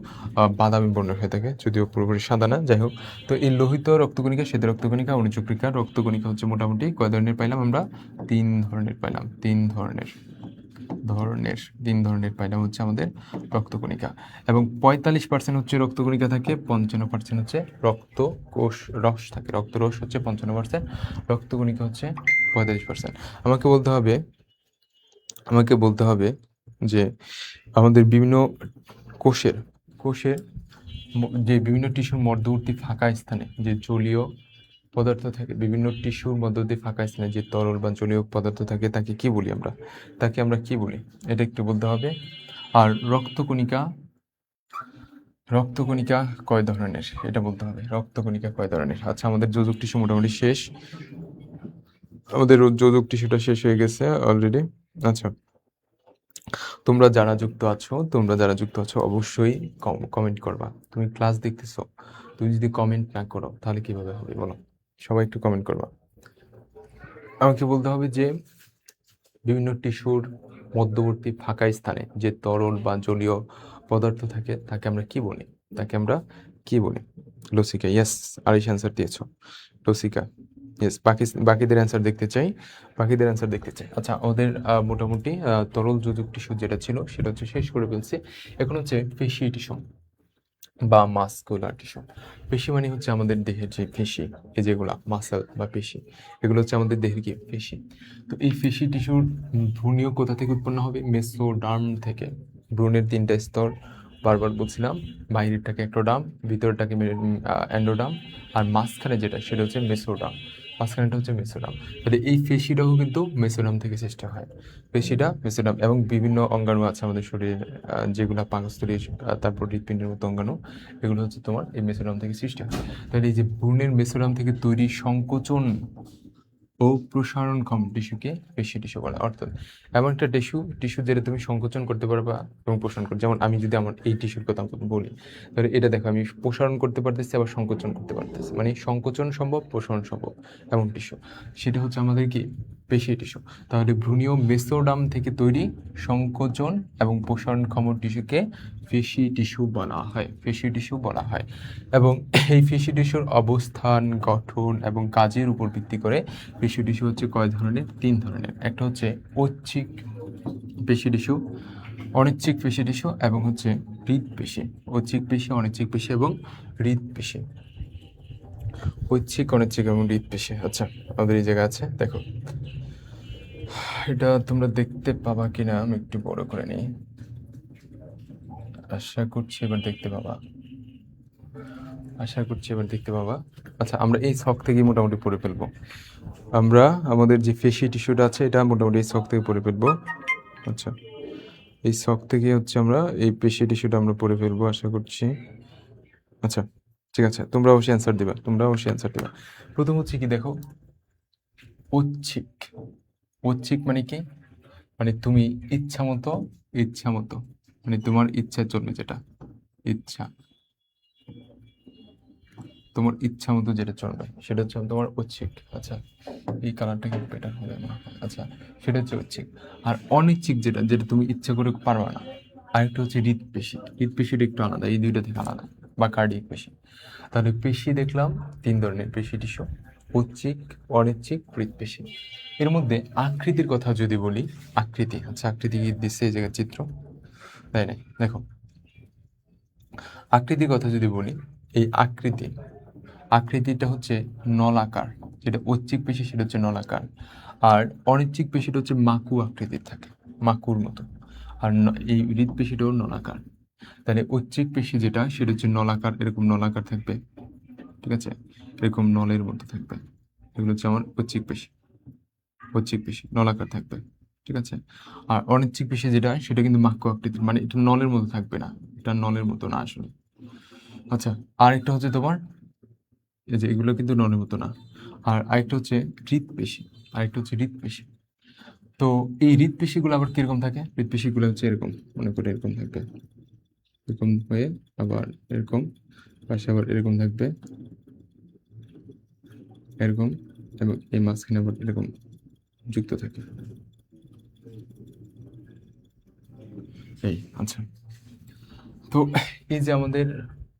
বাদামি বর্ণের হয়ে থাকে, যদিও পুরোপুরি সাদা না, যাই হোক। তো এই লোহিত রক্তকণিকা, শ্বেত রক্তকণিকা, অনুচক্রিকা। রক্তকণিকা হচ্ছে মোটামুটি কয় ধরনের পাইলাম আমরা? 3 ধরনের পাইলাম, 3 ধরনের। ধরনের 3 ধরনের পাইলাম হচ্ছে আমাদের রক্তকণিকা, এবং 45% হচ্ছে রক্তকণিকা থাকে, 55% হচ্ছে রক্তকোষ রস থাকে। রক্তরস হচ্ছে 55%, রক্তকণিকা হচ্ছে 45%। আমাকে বলতে হবে যে আমাদের বিভিন্ন কোষের কোষের যে বিভিন্ন টিস্যুর মধ্যবর্তী ফাঁকা স্থানে যে জলীয় পদার্থ থাকে, বিভিন্ন টিস্যুর মধ্যবর্তী ফাঁকা স্থানে যে তরল বা জলীয় পদার্থ থাকে, তাকে কি বলি আমরা? কি বলি এটা একটু বলতে হবে। আর রক্তকণিকা কয় ধরনের এটা বলতে হবে। রক্তকণিকা কয় ধরনের? আচ্ছা, আমাদের যোজক টিস্যু মোটামুটি শেষ। আমাদের যোজক টিস্যুটা শেষ হয়ে গেছে অলরেডি। আচ্ছা, তোমরা যারা যুক্ত আছো অবশ্যই কমেন্ট করবা। তুমি ক্লাস দেখতেছো, তুমি যদি কমেন্ট না করো তাহলে কিভাবে হবে বলো? সবাই একটু কমেন্ট করবা। আমাকে বলতে হবে যে বিভিন্ন টিস্যুর মধ্যবর্তী ফাঁকা স্থানে যে তরল বা জলীয় পদার্থ থাকে তাকে আমরা কি বলি? লসিকা। ইয়েস, আরিশ অ্যান্সার দিয়েছো, লসিকা। ইয়েস, বাকিদের অ্যান্সার দেখতে চাই। আচ্ছা, ওদের মোটামুটি তরল যোজক টিস্যু যেটা ছিল সেটা হচ্ছে শেষ করে ফেলছি। এখন হচ্ছে পেশি টিস্যু বা মাসকুলার টিস্যু। পেশি মানে হচ্ছে আমাদের দেহের যে পেশি, এই যেগুলা মাসেল বা পেশি, এগুলো হচ্ছে আমাদের দেহের কি পেশি। তো এই পেশি টিস্যুর ভ্রূণীয় কোথা থেকে উৎপন্ন হবে? মেসোডার্ম থেকে। ভ্রূণের 3টা স্তর বারবার বলছিলাম, বাইরেরটাকে এক্টোডার্ম, ভিতরটাকে এন্ডোডার্ম, আর মাঝখানে যেটা সেটা হচ্ছে মেসোডার্ম। মাঝখানেটা হচ্ছে মেসোডার্ম। তাহলে এই পেশিটাও কিন্তু মেসোডার্ম থেকে সৃষ্টি হয়। পেশিটা মেসোডার্ম, এবং বিভিন্ন অঙ্গাণু আছে আমাদের শরীরে, যেগুলা পাকস্থলী, তারপর হৃৎপিণ্ডের মতো অঙ্গাণু, এগুলো হচ্ছে তোমার এই মেসোডার্ম থেকে সৃষ্টি হয়। তাহলে এই যে ভ্রূণের মেসোডার্ম থেকে তৈরি সংকোচন ও প্রসারণক্ষম টিস্যুকে পেশি টিস্যু বলে। অর্থাৎ এমন একটা টিস্যু যেটা তুমি সংকোচন করতে পারবা এবং প্রসারণ করতে। যেমন আমি যদি আমার এই টিস্যুর কথা বলি, তাহলে এটা দেখো আমি প্রসারণ করতে পারতেছি আবার সংকোচন করতে পারতেছি, মানে সংকোচন সম্ভব, প্রসারণ সম্ভব এমন টিস্যু, সেটা হচ্ছে আমাদের কি পেশি টিস্যু। তাহলে ভ্রূণীয় মেসোডার্ম থেকে তৈরি সংকোচন এবং প্রসারণক্ষম টিস্যুকে পেশি টিস্যু বলা হয়। এবং এই পেশি টিস্যুর অবস্থান, গঠন এবং কাজের উপর ভিত্তি করে পেশি টিস্যু হচ্ছে কয় ধরনের? 3 ধরনের। একটা হচ্ছে ঐচ্ছিক পেশি টিস্যু, অনিচ্ছিক পেশি টিস্যু এবং হচ্ছে হৃদপেশি। ঐচ্ছিক পেশি, অনিচ্ছিক পেশি এবং হৃদপেশি। ঐচ্ছিক, অনিচ্ছিক এবং হৃদপেশি। আচ্ছা, আমাদের এই জায়গা আছে, দেখো এটা তোমরা দেখতে পাবা কিনা আমি একটু বড় করে নিই। আশা করছি এবার দেখতে পাবা। আচ্ছা, আমরা এই ছক থেকে মোটামুটি পড়ে ফেলবো। আমরা আমাদের যে পেশি টিস্যুটা আছে এটা মোটামুটি এই ছক থেকে পড়ে ফেলবো। আচ্ছা, এই ছক থেকে হচ্ছে আমরা এই পেশি টিস্যুটা আমরা পড়ে ফেলবো আশা করছি। আচ্ছা, ঠিক আছে, তোমরা অবশ্যই অ্যান্সার দিবা। প্রথম হচ্ছে কি দেখো, ঐচ্ছিক মানে কি? মানে তুমি ইচ্ছা মতো, মানে তোমার ইচ্ছার জন্য যেটা তোমার ইচ্ছা মতো যেটা চলবে সেটা হচ্ছে তোমার ঐচ্ছিক। আচ্ছা, এই কালারটা কিন্তু বেটার হবে না। আচ্ছা, সেটা হচ্ছে ঐচ্ছিক। আর অনিচ্ছিক যেটা তুমি ইচ্ছা করে পারবা না, আরেকটা হচ্ছে হৃদপেশিটা একটু আলাদা, এই দুইটা থেকে আলাদা, বা কার্ডিয়াক পেশি। তাহলে পেশি দেখলাম 3 ধরনের পেশি টিস্যু, ঐচ্ছিক, অনিচ্ছিক, হৃদপেশি। এর মধ্যে আকৃতির কথা যদি বলি, আকৃতি কি দিচ্ছে এই জায়গায় চিত্র? তাই নাই, দেখো আকৃতির কথা যদি বলি, এই আকৃতিটা হচ্ছে নলাকার। যেটা ঐচ্ছিক পেশি সেটা হচ্ছে নলাকার, আর অনিচ্ছিক পেশিটা হচ্ছে মাকু আকৃতির থাকে, মাকুর মতো। আর এই হৃদপেশিটাও নলাকার। তাহলে ঐচ্ছিক পেশি যেটা সেটা হচ্ছে নলাকার, এরকম নলাকার থাকবে, ঠিক আছে, এরকম নলের মতো থাকবে। এগুলো হচ্ছে আমার ঐচ্ছিক পেশি নলাকার থাকবে, ঠিক আছে। আর অনিচ্ছিক পেশি যেটা সেটা কিন্তু মাকু আকৃতির, মানে এটা নলের মতো থাকবে না, এটা নলের মতো না আসলে। আচ্ছা, আরেকটা হচ্ছে তোমার এই যে এগুলো কিন্তু নলের মতো না। আর আরেকটা হচ্ছে হৃদপেশি। তো এই হৃদপেশিগুলো আবার কিরকম থাকে? হৃদপেশিগুলো হচ্ছে এরকম, মনে করে এরকম থাকবে, এরকম হয়ে আবার এরকম, পাশে আবার এরকম থাকবে, এরকম, এবং এই মাঝখানে আবার এরকম যুক্ত থাকে। এই আচ্ছা, তো এই যে আমাদের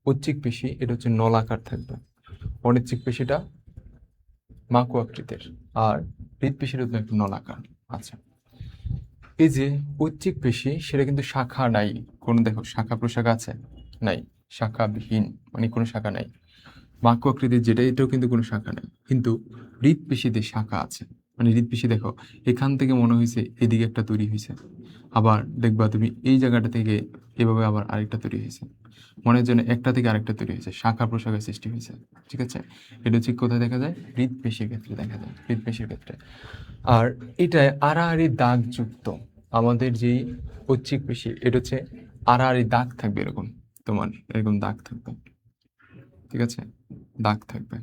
ঐচ্ছিক পেশি এটা হচ্ছে নলাকার থাকবে, অনিচ্ছিক পেশিটা মাকু আকৃতির, আর হৃদপেশিটা হচ্ছে একটু নলাকার। আচ্ছা, এই যে ঐচ্ছিক পেশি সেটা কিন্তু শাখা নাই, কোনো দেখো শাখা প্রশাখা আছে নাই, শাখাবিহীন মানে কোনো শাখা নাই। বাক্য আকৃতির যেটা এটাও কিন্তু কোনো শাখা নেই, কিন্তু হৃৎপেশিতে শাখা আছে। মানে হৃৎপেশি দেখো এখান থেকে মনে হয়েছে এদিকে একটা তৈরি হয়েছে, আবার দেখবা তুমি এই জায়গাটা থেকে এভাবে আবার আরেকটা তৈরি হয়েছে, মনের জন্য একটা থেকে আরেকটা তৈরি হয়েছে, শাখা প্রশাখা সৃষ্টি হয়েছে। ঠিক আছে, এটা হচ্ছে কোথায় দেখা যায়? হৃৎপেশির ক্ষেত্রে দেখা যায়, হৃৎপেশির ক্ষেত্রে। আর এটায় আড়াআড়ি দাগযুক্ত আমাদের যেই ঐচ্ছিক পেশি, এটা হচ্ছে আড়াআড়ি দাগ থাকবে, এরকম তোমার এরকম দাগ থাকবে। ঠিক আছে, দাগ থাকবে।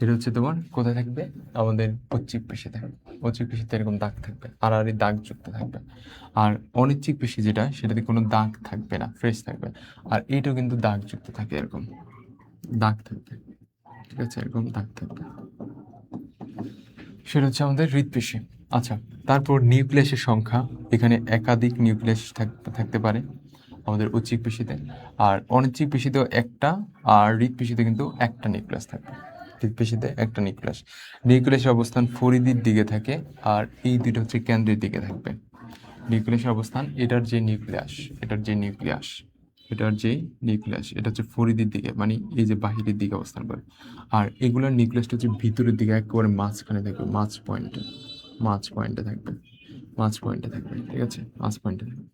এটা হচ্ছে তোমার কোথায় থাকবে? আমাদের ঐচ্ছিক পেশিতে। ঐচ্ছিক পেশিতে এরকম দাগ থাকবে, আড়াআড়ি দাগ যুক্ত থাকবে। আর অনিচ্ছিক পেশি যেটা, সেটাতে কোনো দাগ থাকবে না, ফ্রেশ থাকবে। আর এইটাও কিন্তু দাগ যুক্ত থাকে, এরকম দাগ থাকবে। ঠিক আছে, এরকম দাগ থাকবে। সেটা হচ্ছে আমাদের হৃৎপেশি। আচ্ছা, তারপর নিউক্লিয়াসের সংখ্যা, এখানে একাধিক নিউক্লিয়াস থাকতে পারে আমাদের ঐচ্ছিক পেশিতে, আর অনিচ্ছিক পেশিতেও একটা, আর হৃৎপেশিতে কিন্তু একটা নিউক্লিয়াস থাকবে। হৃৎপেশিতে একটা নিউক্লিয়াস, নিউক্লিয়াসের অবস্থান পরিধির দিকে থাকে, আর এই দুটো হচ্ছে কেন্দ্রের দিকে থাকবে। নিউক্লিয়াসের অবস্থান, এটার যে নিউক্লিয়াস, এটা হচ্ছে পরিধির দিকে, মানে এই যে বাহিরের দিকে অবস্থান করে। আর এগুলোর নিউক্লিয়াসটা হচ্ছে ভিতরের দিকে, একেবারে মাঝখানে থাকবে, মাঝ পয়েন্টে থাকবে। ঠিক আছে, মাঝ পয়েন্টে থাকবে।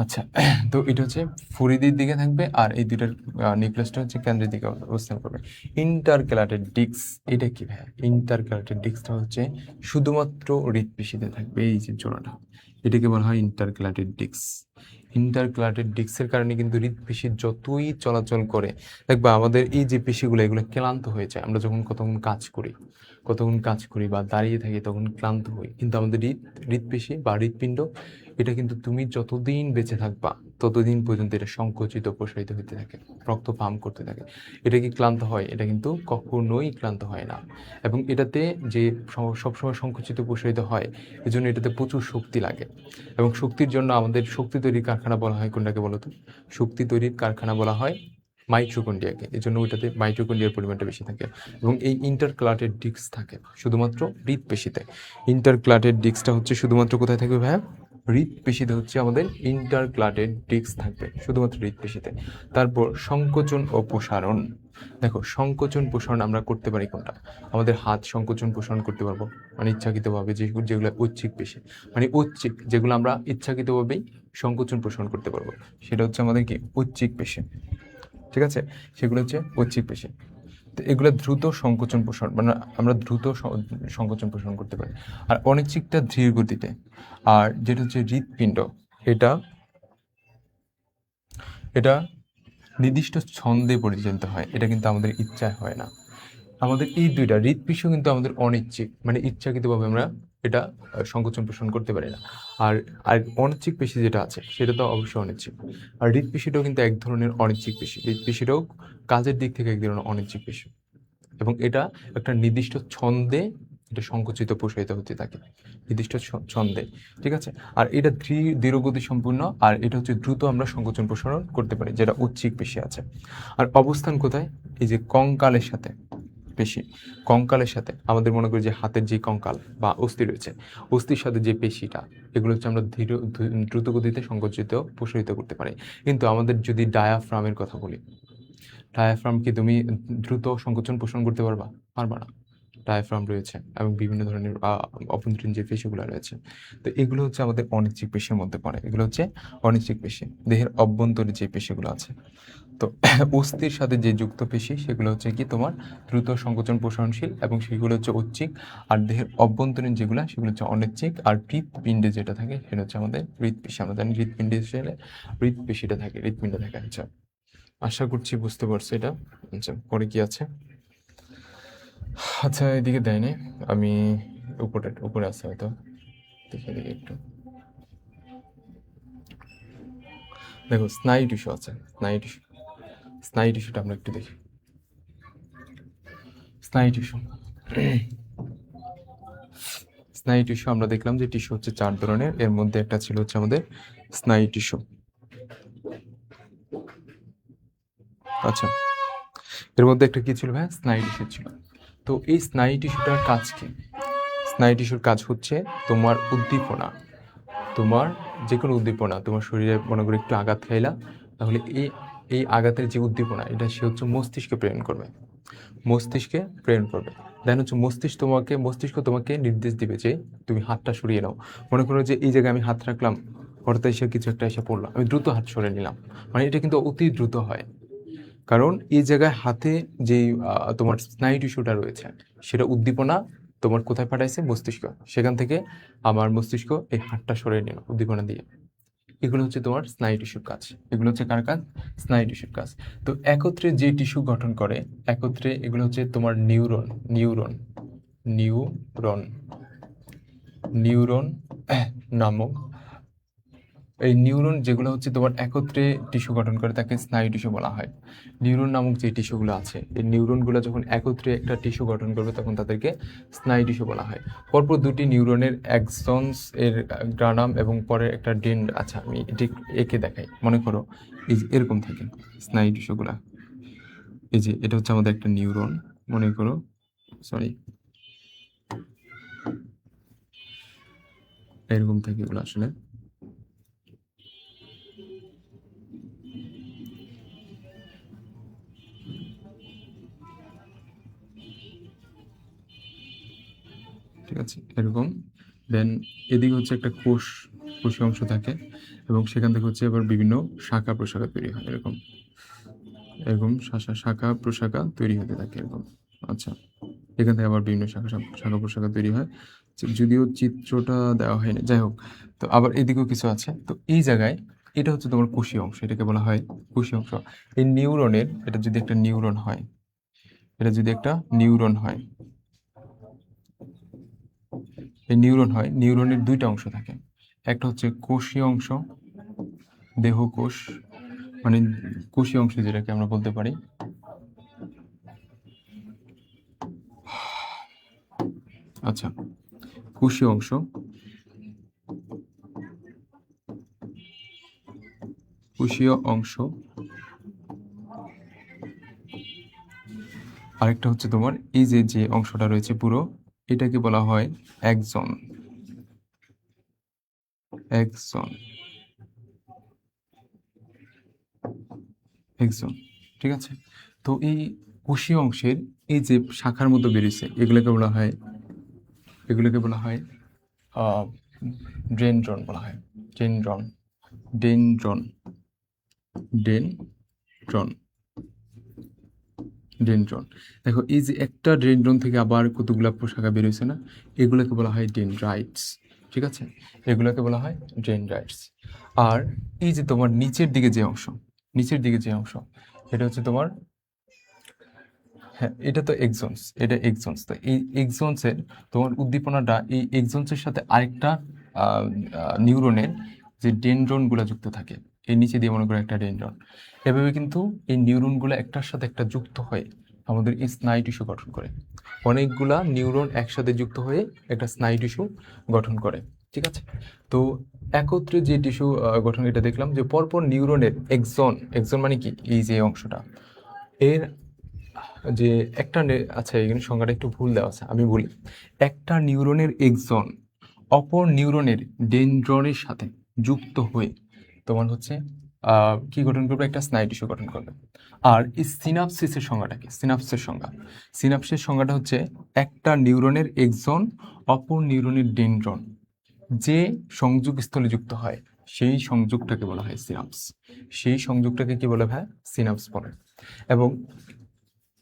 আচ্ছা, তো এটা হচ্ছে পরিধির দিকে থাকবে, আর এই দুইটার নিউক্লিয়াসটা হচ্ছে কেন্দ্রের দিকে অবস্থান করবে। ইন্টারক্যালাটেড ডিস্ক, এটা কি ভাই? ইন্টারক্যালাটেড ডিস্কটা হচ্ছে শুধুমাত্র হৃৎপেশিতে থাকবে, এই যে জোড়াটা, এটাকে বলা হয় ইন্টারক্যালাটেড ডিস্ক। ইন্টারক্যালাটেড ডিস্কের কারণে কিন্তু হৃৎপেশি যতই চলাচল করে, দেখবা আমাদের এই যে পেশিগুলো, এগুলো ক্লান্ত হয়ে যায়। আমরা যখন কতক্ষণ কাজ করি বা দাঁড়িয়ে থাকি, তখন ক্লান্ত হই, কিন্তু আমাদের হৃৎপেশি বা হৃৎপিণ্ড, এটা কিন্তু তুমি যতদিন বেঁচে থাকবা ততদিন পর্যন্ত এটা সংকুচিত প্রসারিত হতে থাকে, রক্ত পাম্প করতে থাকে। এটা কি ক্লান্ত হয়? এটা কিন্তু কখনোই ক্লান্ত হয় না। এবং এটাতে যে সবসময় সংকুচিত প্রসারিত হয়, এজন্য এটাতে প্রচুর শক্তি লাগে। এবং শক্তির জন্য আমাদের শক্তি তৈরির কারখানা বলা হয় কোনটাকে বলো তো? শক্তি তৈরির কারখানা বলা হয় মাইটোকন্ড্রিয়াকে। এই জন্য ওইটাতে মাইটোকন্ড্রিয়ার পরিমাণটা বেশি থাকে। এবং এই ইন্টারক্যালাটেড ডিস্ক থাকে শুধুমাত্র হৃৎপেশিতে। ইন্টারক্যালাটেড ডিস্কটা হচ্ছে শুধুমাত্র কোথায় থাকবে ভাইয়া? হৃৎপেশিতে হচ্ছে আমাদের ইন্টারক্যালাটেড ডিস্ক থাকবে, শুধুমাত্র হৃৎপেশিতে। তারপর সংকোচন ও প্রসারণ। দেখো, সংকোচন প্রসারণ আমরা করতে পারি কোনটা? আমাদের হাত সংকোচন প্রসারণ করতে পারবো, মানে ইচ্ছাকৃতভাবে, যেগুলো ঐচ্ছিক পেশি, মানে ঐচ্ছিক যেগুলো আমরা ইচ্ছাকৃতভাবেই সংকোচন প্রসারণ করতে পারবো, সেটা হচ্ছে আমাদের কি? ঐচ্ছিক পেশি। ঠিক আছে, সেগুলো হচ্ছে ঐচ্ছিক পেশি। তো এগুলো দ্রুত সংকোচন প্রসারণ, মানে আমরা দ্রুত সংকোচন প্রসারণ করতে পারি। আর অনিচ্ছিকটা ধীর গতিতে। আর যেটা হচ্ছে হৃৎপিণ্ড, এটা এটা নির্দিষ্ট ছন্দে পরিচালিত হয়, এটা কিন্তু আমাদের ইচ্ছায় হয় না। আমাদের এই দুইটা হৃৎপিণ্ড কিন্তু আমাদের অনিচ্ছিক, মানে ইচ্ছাকৃতভাবে আমরা এটা সংকোচন প্রসারণ করতে পারি না। আর আর অনিচ্ছিক পেশি যেটা আছে, সেটা তো অবশ্যই অনিচ্ছিক। আর হৃৎপিণ্ডটাও কিন্তু এক ধরনের অনিচ্ছিক পেশি, হৃৎপিণ্ডটাও কাজের দিক থেকে এক ধরনের অনিচ্ছিক পেশি। এবং এটা একটা নির্দিষ্ট ছন্দে এটা সংকুচিত প্রসারিত হতে থাকে, নির্দিষ্ট ছন্দে। ঠিক আছে, আর এটা ধীরগতি সম্পূর্ণ, আর এটা হচ্ছে দ্রুত আমরা সংকোচন প্রসারণ করতে পারি, যেটা ঐচ্ছিক পেশি আছে। আর অবস্থান কোথায়? এই যে কঙ্কালের সাথে পেশি, কঙ্কালের সাথে আমাদের মনে করি যে হাতের যে কঙ্কাল বা অস্থি রয়েছে, অস্থির সাথে যে পেশিটা, এগুলো হচ্ছে আমরা দ্রুত গতিতে সংকোচিত প্রসারিত করতে পারি। কিন্তু আমাদের যদি ডায়াফ্রামের কথা বলি, ডায়াফ্রাম কি তুমি দ্রুত সংকোচন প্রসারণ করতে পারবা না। ডায়াফ্রাম রয়েছে এবং বিভিন্ন ধরনের অভ্যন্তরীণ যে পেশিগুলো রয়েছে, তো এগুলো হচ্ছে আমাদের অনিচ্ছিক পেশির মধ্যে পড়ে। এগুলো হচ্ছে অনিচ্ছিক পেশি, দেহের অভ্যন্তরে যে পেশিগুলো আছে। তো অস্থির সাথে যে যুক্ত পেশি, সেগুলো হচ্ছে কি তোমার দ্রুত সংকোচন প্রসারণশীল, এবং সেগুলো হচ্ছে ঐচ্ছিক। আর দেহের অভ্যন্তরীণ যেগুলো, সেগুলো হচ্ছে অনিচ্ছিক। আর হৃৎপিণ্ডে যেটা থাকে, সেটা হচ্ছে আমাদের হৃৎপেশি। আমরা জানি হৃৎপিণ্ডে হৃৎপেশিটা থাকে, হৃৎপিণ্ড থাকে। আচ্ছা, আশা করছি বুঝতে পারছো এটা। আচ্ছা, পরে কি আছে? আচ্ছা, এদিকে দেয়নি, আমি উপরে আছে হয়তো, দেখে দিকে একটু দেখো। স্নায়ু টিস্যু আছে, স্নায়ু টিস্যুটা আমরা একটু দেখি। স্নায়ু টিস্যু স্নায়ু টিস্যু আমরা দেখলাম যে টিস্যু হচ্ছে 4 ধরনের, এর মধ্যে একটা ছিল হচ্ছে আমাদের স্নায়ু টিস্যু। আচ্ছা, এর মধ্যে একটা কি ছিল ভাই? স্নায়ু টিস্যু ছিল। তো এই স্নায়ু টিস্যুটার কাজ কি? স্নায়ু টিস্যুর কাজ হচ্ছে তোমার উদ্দীপনা, তোমার যে কোনো উদ্দীপনা, তোমার শরীরে মনে করে একটু আঘাত খাইলা, তাহলে এই আঘাতের যে উদ্দীপনা এটা সে হচ্ছে মস্তিষ্কে প্রেরণ করবে, মস্তিষ্কে প্রেরণ করবে। দেন হচ্ছে মস্তিষ্ক তোমাকে নির্দেশ দিবে যে তুমি হাতটা সরিয়ে নাও। মনে করো যে এই জায়গায় আমি হাত রাখলাম, হঠাৎ এসে কিছু একটা এসে পড়লো, আমি দ্রুত হাত সরিয়ে নিলাম, মানে এটা কিন্তু অতি দ্রুত হয়। কারণ এই জায়গায় হাতে যে তোমার স্নায়ু টিস্যুটা রয়েছে সেটা উদ্দীপনা তোমার কোথায় পাঠাইছে? মস্তিষ্ক। সেখান থেকে আমার মস্তিষ্ক এই হাতটা সরিয়ে নিল উদ্দীপনা দিয়ে। এগুলো হচ্ছে তোমার স্নায়ু টিস্যুর কাজ। এগুলো হচ্ছে কার কাজ? স্নায়ু টিস্যুর কাজ। তো একত্রে যে টিস্যু গঠন করে, একত্রে এগুলো হচ্ছে তোমার নিউরন, নিউরন নিউরন নিউরন নামক এই নিউরন যেগুলো হচ্ছে তোমার একত্রে টিস্যু গঠন করে তাকে স্নায়ু টিস্যু বলা হয়। নিউরন নামক যে টিস্যুগুলো আছে, এই নিউরনগুলো যখন একত্রে একটা টিস্যু গঠন করবে তখন তাদেরকে স্নায়ু টিস্যু বলা হয়। পরপর দুটি নিউরনের অ্যাক্সন্স এর গ্রানাম এবং পরে একটা ডেন, আচ্ছা আমি এটি এঁকে দেখাই। মনে করো এই যে এরকম থাকে স্নায়ু টিস্যুগুলা, এই যে এটা হচ্ছে আমাদের একটা নিউরন, মনে করো, সরি, এরকম থাকে এগুলো আসলে। ঠিক আছে, এরকম। দেন এদিকে হচ্ছে একটা কোষী অংশ থাকে এবং সেখান থেকে হচ্ছে আবার বিভিন্ন শাখা প্রশাখা তৈরি হয়, এরকম এরকম শাখা প্রশাখা তৈরি হতে থাকে এরকম। আচ্ছা, এখান থেকে আবার বিভিন্ন শাখা প্রশাখা তৈরি হয়, যদিও চিত্রটা দেওয়া হয়নি, যাই হোক। তো আবার এদিকেও কিছু আছে। তো এই জায়গায় এটা হচ্ছে তোমার কোষী অংশ, এটাকে বলা হয় কোষী অংশ। এই নিউরনের, এটা যদি একটা নিউরন হয়, এটা যদি একটা নিউরন হয়, এই নিউরন হয়, নিউরনের দুইটা অংশ থাকে। একটা হচ্ছে কোষী অংশ, দেহকোষ, মানে কোষী অংশ যেটাকে আমরা বলতে পারি। আচ্ছা, কোষী অংশ, কোষীয় অংশ, আরেকটা হচ্ছে তোমার এই যে অংশটা রয়েছে পুরো, এটাকে বলা হয় এক্সন, এক্সন, এক্সন। ঠিক আছে। তো এই কোষীয় অংশের এই যে শাখার মতো বেরিয়েছে, এগুলোকে বলা হয় ডেনড্রন বলা হয়, ডেনড্রন, ডেনড্রন, ডেনড্রন, ডেনড্রন। দেখো এই যে একটা ডেনড্রন থেকে আবার কতগুলো শাখা বেরোয়েছে না, এগুলোকে বলা হয় ডেনড্রাইটস। ঠিক আছে, এগুলোকে বলা হয় ডেনড্রাইটস। আর এই যে তোমার নিচের দিকে যে অংশ, নিচের দিকে যে অংশ, এটা হচ্ছে তোমার, হ্যাঁ এটা তো এক্সনস, এটা এক্সনস। তো এই এক্সনসের তোমার উদ্দীপনাটা এই এক্সনসের সাথে আরেকটা নিউরনের যে ডেনড্রনগুলো যুক্ত থাকে, এই নিচে দিয়ে মনে করো একটা ডেনড্রন, এভাবে কিন্তু এই নিউরনগুলো একটার সাথে একটা যুক্ত হয়ে আমাদের এই স্নায়ু টিস্যু গঠন করে। অনেকগুলা নিউরন একসাথে যুক্ত হয়ে একটা স্নায়ু টিস্যু গঠন করে। ঠিক আছে। তো একত্রে যে টিস্যু গঠন, এটা দেখলাম যে পরপর নিউরনের এক্সন, এক্সন মানে কি, এই যে অংশটা, এর যে একটা আচ্ছা এখানে সংজ্ঞাটা একটু ভুল দেওয়া আছে, আমি বলি। একটা নিউরনের এক্সন অপর নিউরনের ডেনড্রনের সাথে যুক্ত হয়ে তোমার হচ্ছে কি গঠন করবে? একটা স্নায়ু টিস্যু গঠন করবে। আর এই সিনাপসিসের সংজ্ঞাটা কি? সিনাপসিসের সংজ্ঞাটা হচ্ছে একটা নিউরনের এক্সন অপর নিউরনের ডেনড্রন যে সংযোগ স্থলে যুক্ত হয়, সেই সংযোগটাকে বলা হয় সিনাপস। সেই সংযোগটাকে কি বলে ভাই? সিনাপস বলে। এবং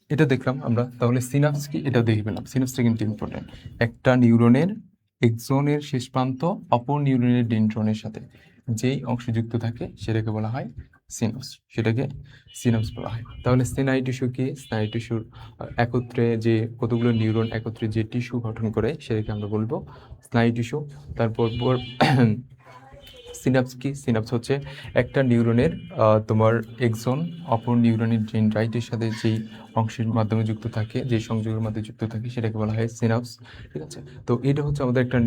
এটা দেখলাম আমরা, তাহলে সিনাপস কি এটাও দেখে পেলাম। সিনাপসটা কিন্তু ইম্পর্টেন্ট। একটা নিউরনের এক্সনের শেষ প্রান্ত অপর নিউরনের ডেনড্রনের সাথে যেই অংশ যুক্ত থাকে সেটাকে বলা হয় সিনাপস, সেটাকে সিনাপস বলা হয়। তাহলে স্নায়ু টিস্যু কি? স্নায়ু টিস্যুর একত্রে যে কতগুলো নিউরন একত্রে যে টিস্যু গঠন করে সেটাকে আমরা বলবো স্নায়ু টিস্যু। তারপর সিনাপস কি? সিনাপস হচ্ছে একটা নিউরনের তোমার এক্সন অপর নিউরনের ডেনড্রাইটের সাথে যেই অংশের মাধ্যমে যুক্ত থাকে, যে সংযোগের মাধ্যমে যুক্ত থাকে সেটাকে বলা হয় সিনাপস। ঠিক আছে। তো এটা হচ্ছে আমাদের একটা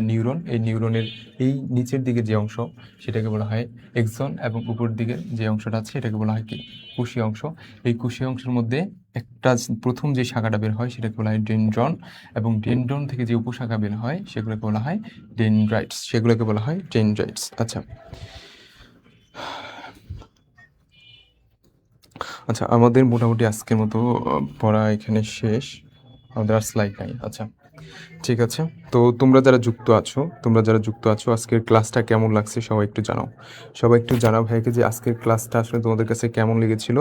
নিউরন। এই নিউরনের এই নিচের দিকে যে অংশ সেটাকে বলা হয় এক্সন এবং উপর দিকে যে অংশটা আছে এটাকে বলা হয় কি? কোষী অংশ। এই কোষী অংশের মধ্যে একটা প্রথম যে শাখাটা বের হয় সেটাকে বলা হয় ডেনড্রন, এবং ডেনড্রন থেকে যে উপশাখা বের হয় সেগুলোকে বলা হয় ডেনড্রাইটস, সেগুলোকে বলা হয় ডেনড্রাইটস। আচ্ছা আচ্ছা, আমাদের মোটামুটি আজকের মতো পড়া এখানে শেষ, আমাদের আর স্লাইড নাই। আচ্ছা ঠিক আছে, তো তোমরা যারা যুক্ত আছো আজকের ক্লাসটা কেমন লাগছে সবাই একটু জানাও। সবাই একটু জানাও ভাইকে যে আজকের ক্লাসটা আসলে তোমাদের কাছে কেমন লেগেছিল,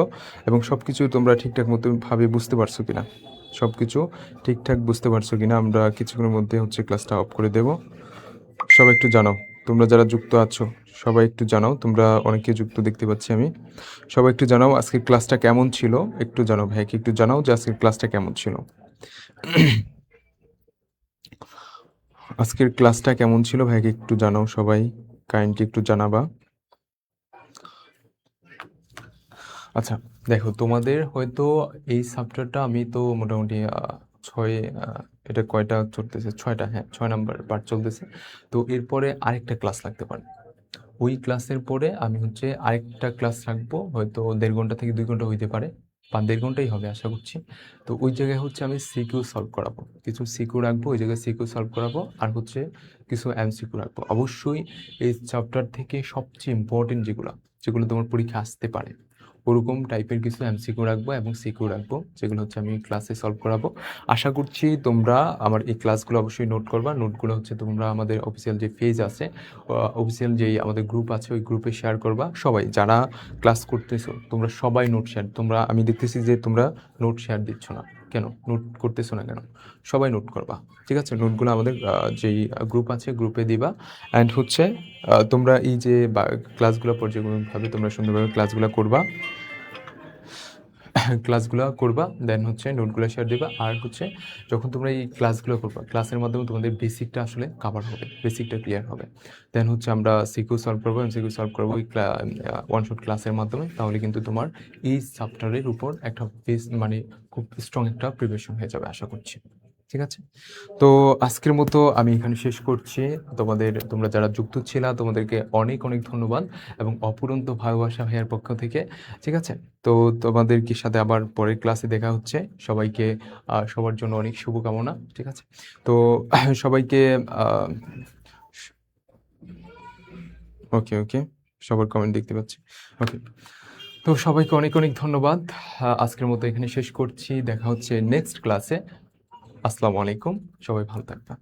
এবং সব কিছু তোমরা ঠিকঠাক মতো ভাবে বুঝতে পারছো কিনা, সব কিছু ঠিকঠাক বুঝতে পারছো কিনা। আমরা কিছুক্ষণের মধ্যে হচ্ছে ক্লাসটা অফ করে দেব। সবাই একটু জানাও, তোমরা যারা যুক্ত আছো সবাই একটু জানাও, তোমরা অনেকে যুক্ত দেখতে পাচ্ছি আমি। সবাই একটু জানাও আজকের ক্লাসটা কেমন ছিল, একটু জানাও ভাইকে, একটু জানাও যে আজকের ক্লাসটা কেমন ছিল। আজকের ক্লাসটা কেমন ছিল ভাইকে একটু জানাও, সবাই কাইন্ডলি একটু জানাবা। আচ্ছা দেখো, তোমাদের হয়তো এই সাবজেক্টটা আমি তো মোটামুটি ছয় এটা কয়টা চলতেছে, 6টা, হ্যাঁ 6 নাম্বার পার্ট চলতেছে। তো এরপরে আরেকটা ক্লাস লাগতে পারে, ওই ক্লাসের পরে আমি হচ্ছে আরেকটা ক্লাস রাখবো, হয়তো 1.5 ঘন্টা থেকে 2 ঘন্টা হইতে পারে, বা 1.5 ঘন্টাই হবে আশা করছি। তো ওই জায়গায় হচ্ছে আমি সিকিউ সলভ করাবো, কিছু সিকিউ রাখবো ওই জায়গায়, সিকিউ সলভ করাবো, আর হচ্ছে কিছু এমসিকিউ রাখবো। অবশ্যই এই চ্যাপ্টার থেকে সবচেয়ে ইম্পর্টেন্ট যেগুলো যেগুলো তোমার পরীক্ষা আসতে পারে ওরকম টাইপের কিছু এমসিকিউ রাখবো এবং সিকিউ রাখবো, যেগুলো হচ্ছে আমি ক্লাসে সলভ করাবো। আশা করছি তোমরা আমার এই ক্লাসগুলো অবশ্যই নোট করবা। নোটগুলো হচ্ছে তোমরা আমাদের অফিসিয়াল যে পেজ আছে, অফিসিয়াল যেই আমাদের গ্রুপ আছে ওই গ্রুপে শেয়ার করবা। সবাই যারা ক্লাস করতেছো তোমরা সবাই নোট শেয়ার, আমি দেখতেছি যে তোমরা নোট শেয়ার দিচ্ছ না কেন, নোট করতেছো না কেন, সবাই নোট করবা। ঠিক আছে, নোটগুলো আমাদের যেই গ্রুপ আছে গ্রুপে দিবা। অ্যান্ড হচ্ছে তোমরা এই যে ক্লাসগুলো পর্যায়ক্রমিকভাবে তোমরা সুন্দরভাবে ক্লাসগুলো করবা, দেন হচ্ছে নোটগুলো শেয়ার দিবা। আর হচ্ছে যখন তোমরা এই ক্লাসগুলো করবা, ক্লাসের মাধ্যমে তোমাদের বেসিকটা আসলে কাভার হবে, বেসিকটা ক্লিয়ার হবে। দেন হচ্ছে আমরা সিকিউ সলভ করবো, এমসিকিউ সলভ করবো ওই ওয়ান শট ক্লাসের মাধ্যমে। তাহলে কিন্তু তোমার এই চ্যাপ্টারের উপর একটা মানে খুব স্ট্রং একটা প্রিপারেশন হয়ে যাবে আশা করছি। ঠিক আছে, তো আজকের মতো আমি এখানে শেষ করছি। তোমরা যারা যুক্ত ছিলা তোমাদেরকে অনেক অনেক ধন্যবাদ, এবং অপুরন্ত ভালোবাসা ভাইয়ার পক্ষ থেকে। ঠিক আছে, তো তোমাদেরকে সাথে আবার পরের ক্লাসে দেখা হচ্ছে। সবাইকে সবার জন্য অনেক শুভকামনা। ঠিক আছে, তো সবাইকে ওকে ওকে, সবার কমেন্ট দেখতে পাচ্ছি। ওকে, তো সবাইকে অনেক অনেক ধন্যবাদ। আজকের মতো এখানে শেষ করছি, দেখা হচ্ছে নেক্সট ক্লাসে। আসসালামু আলাইকুম, সবাই ভালো থাকবেন।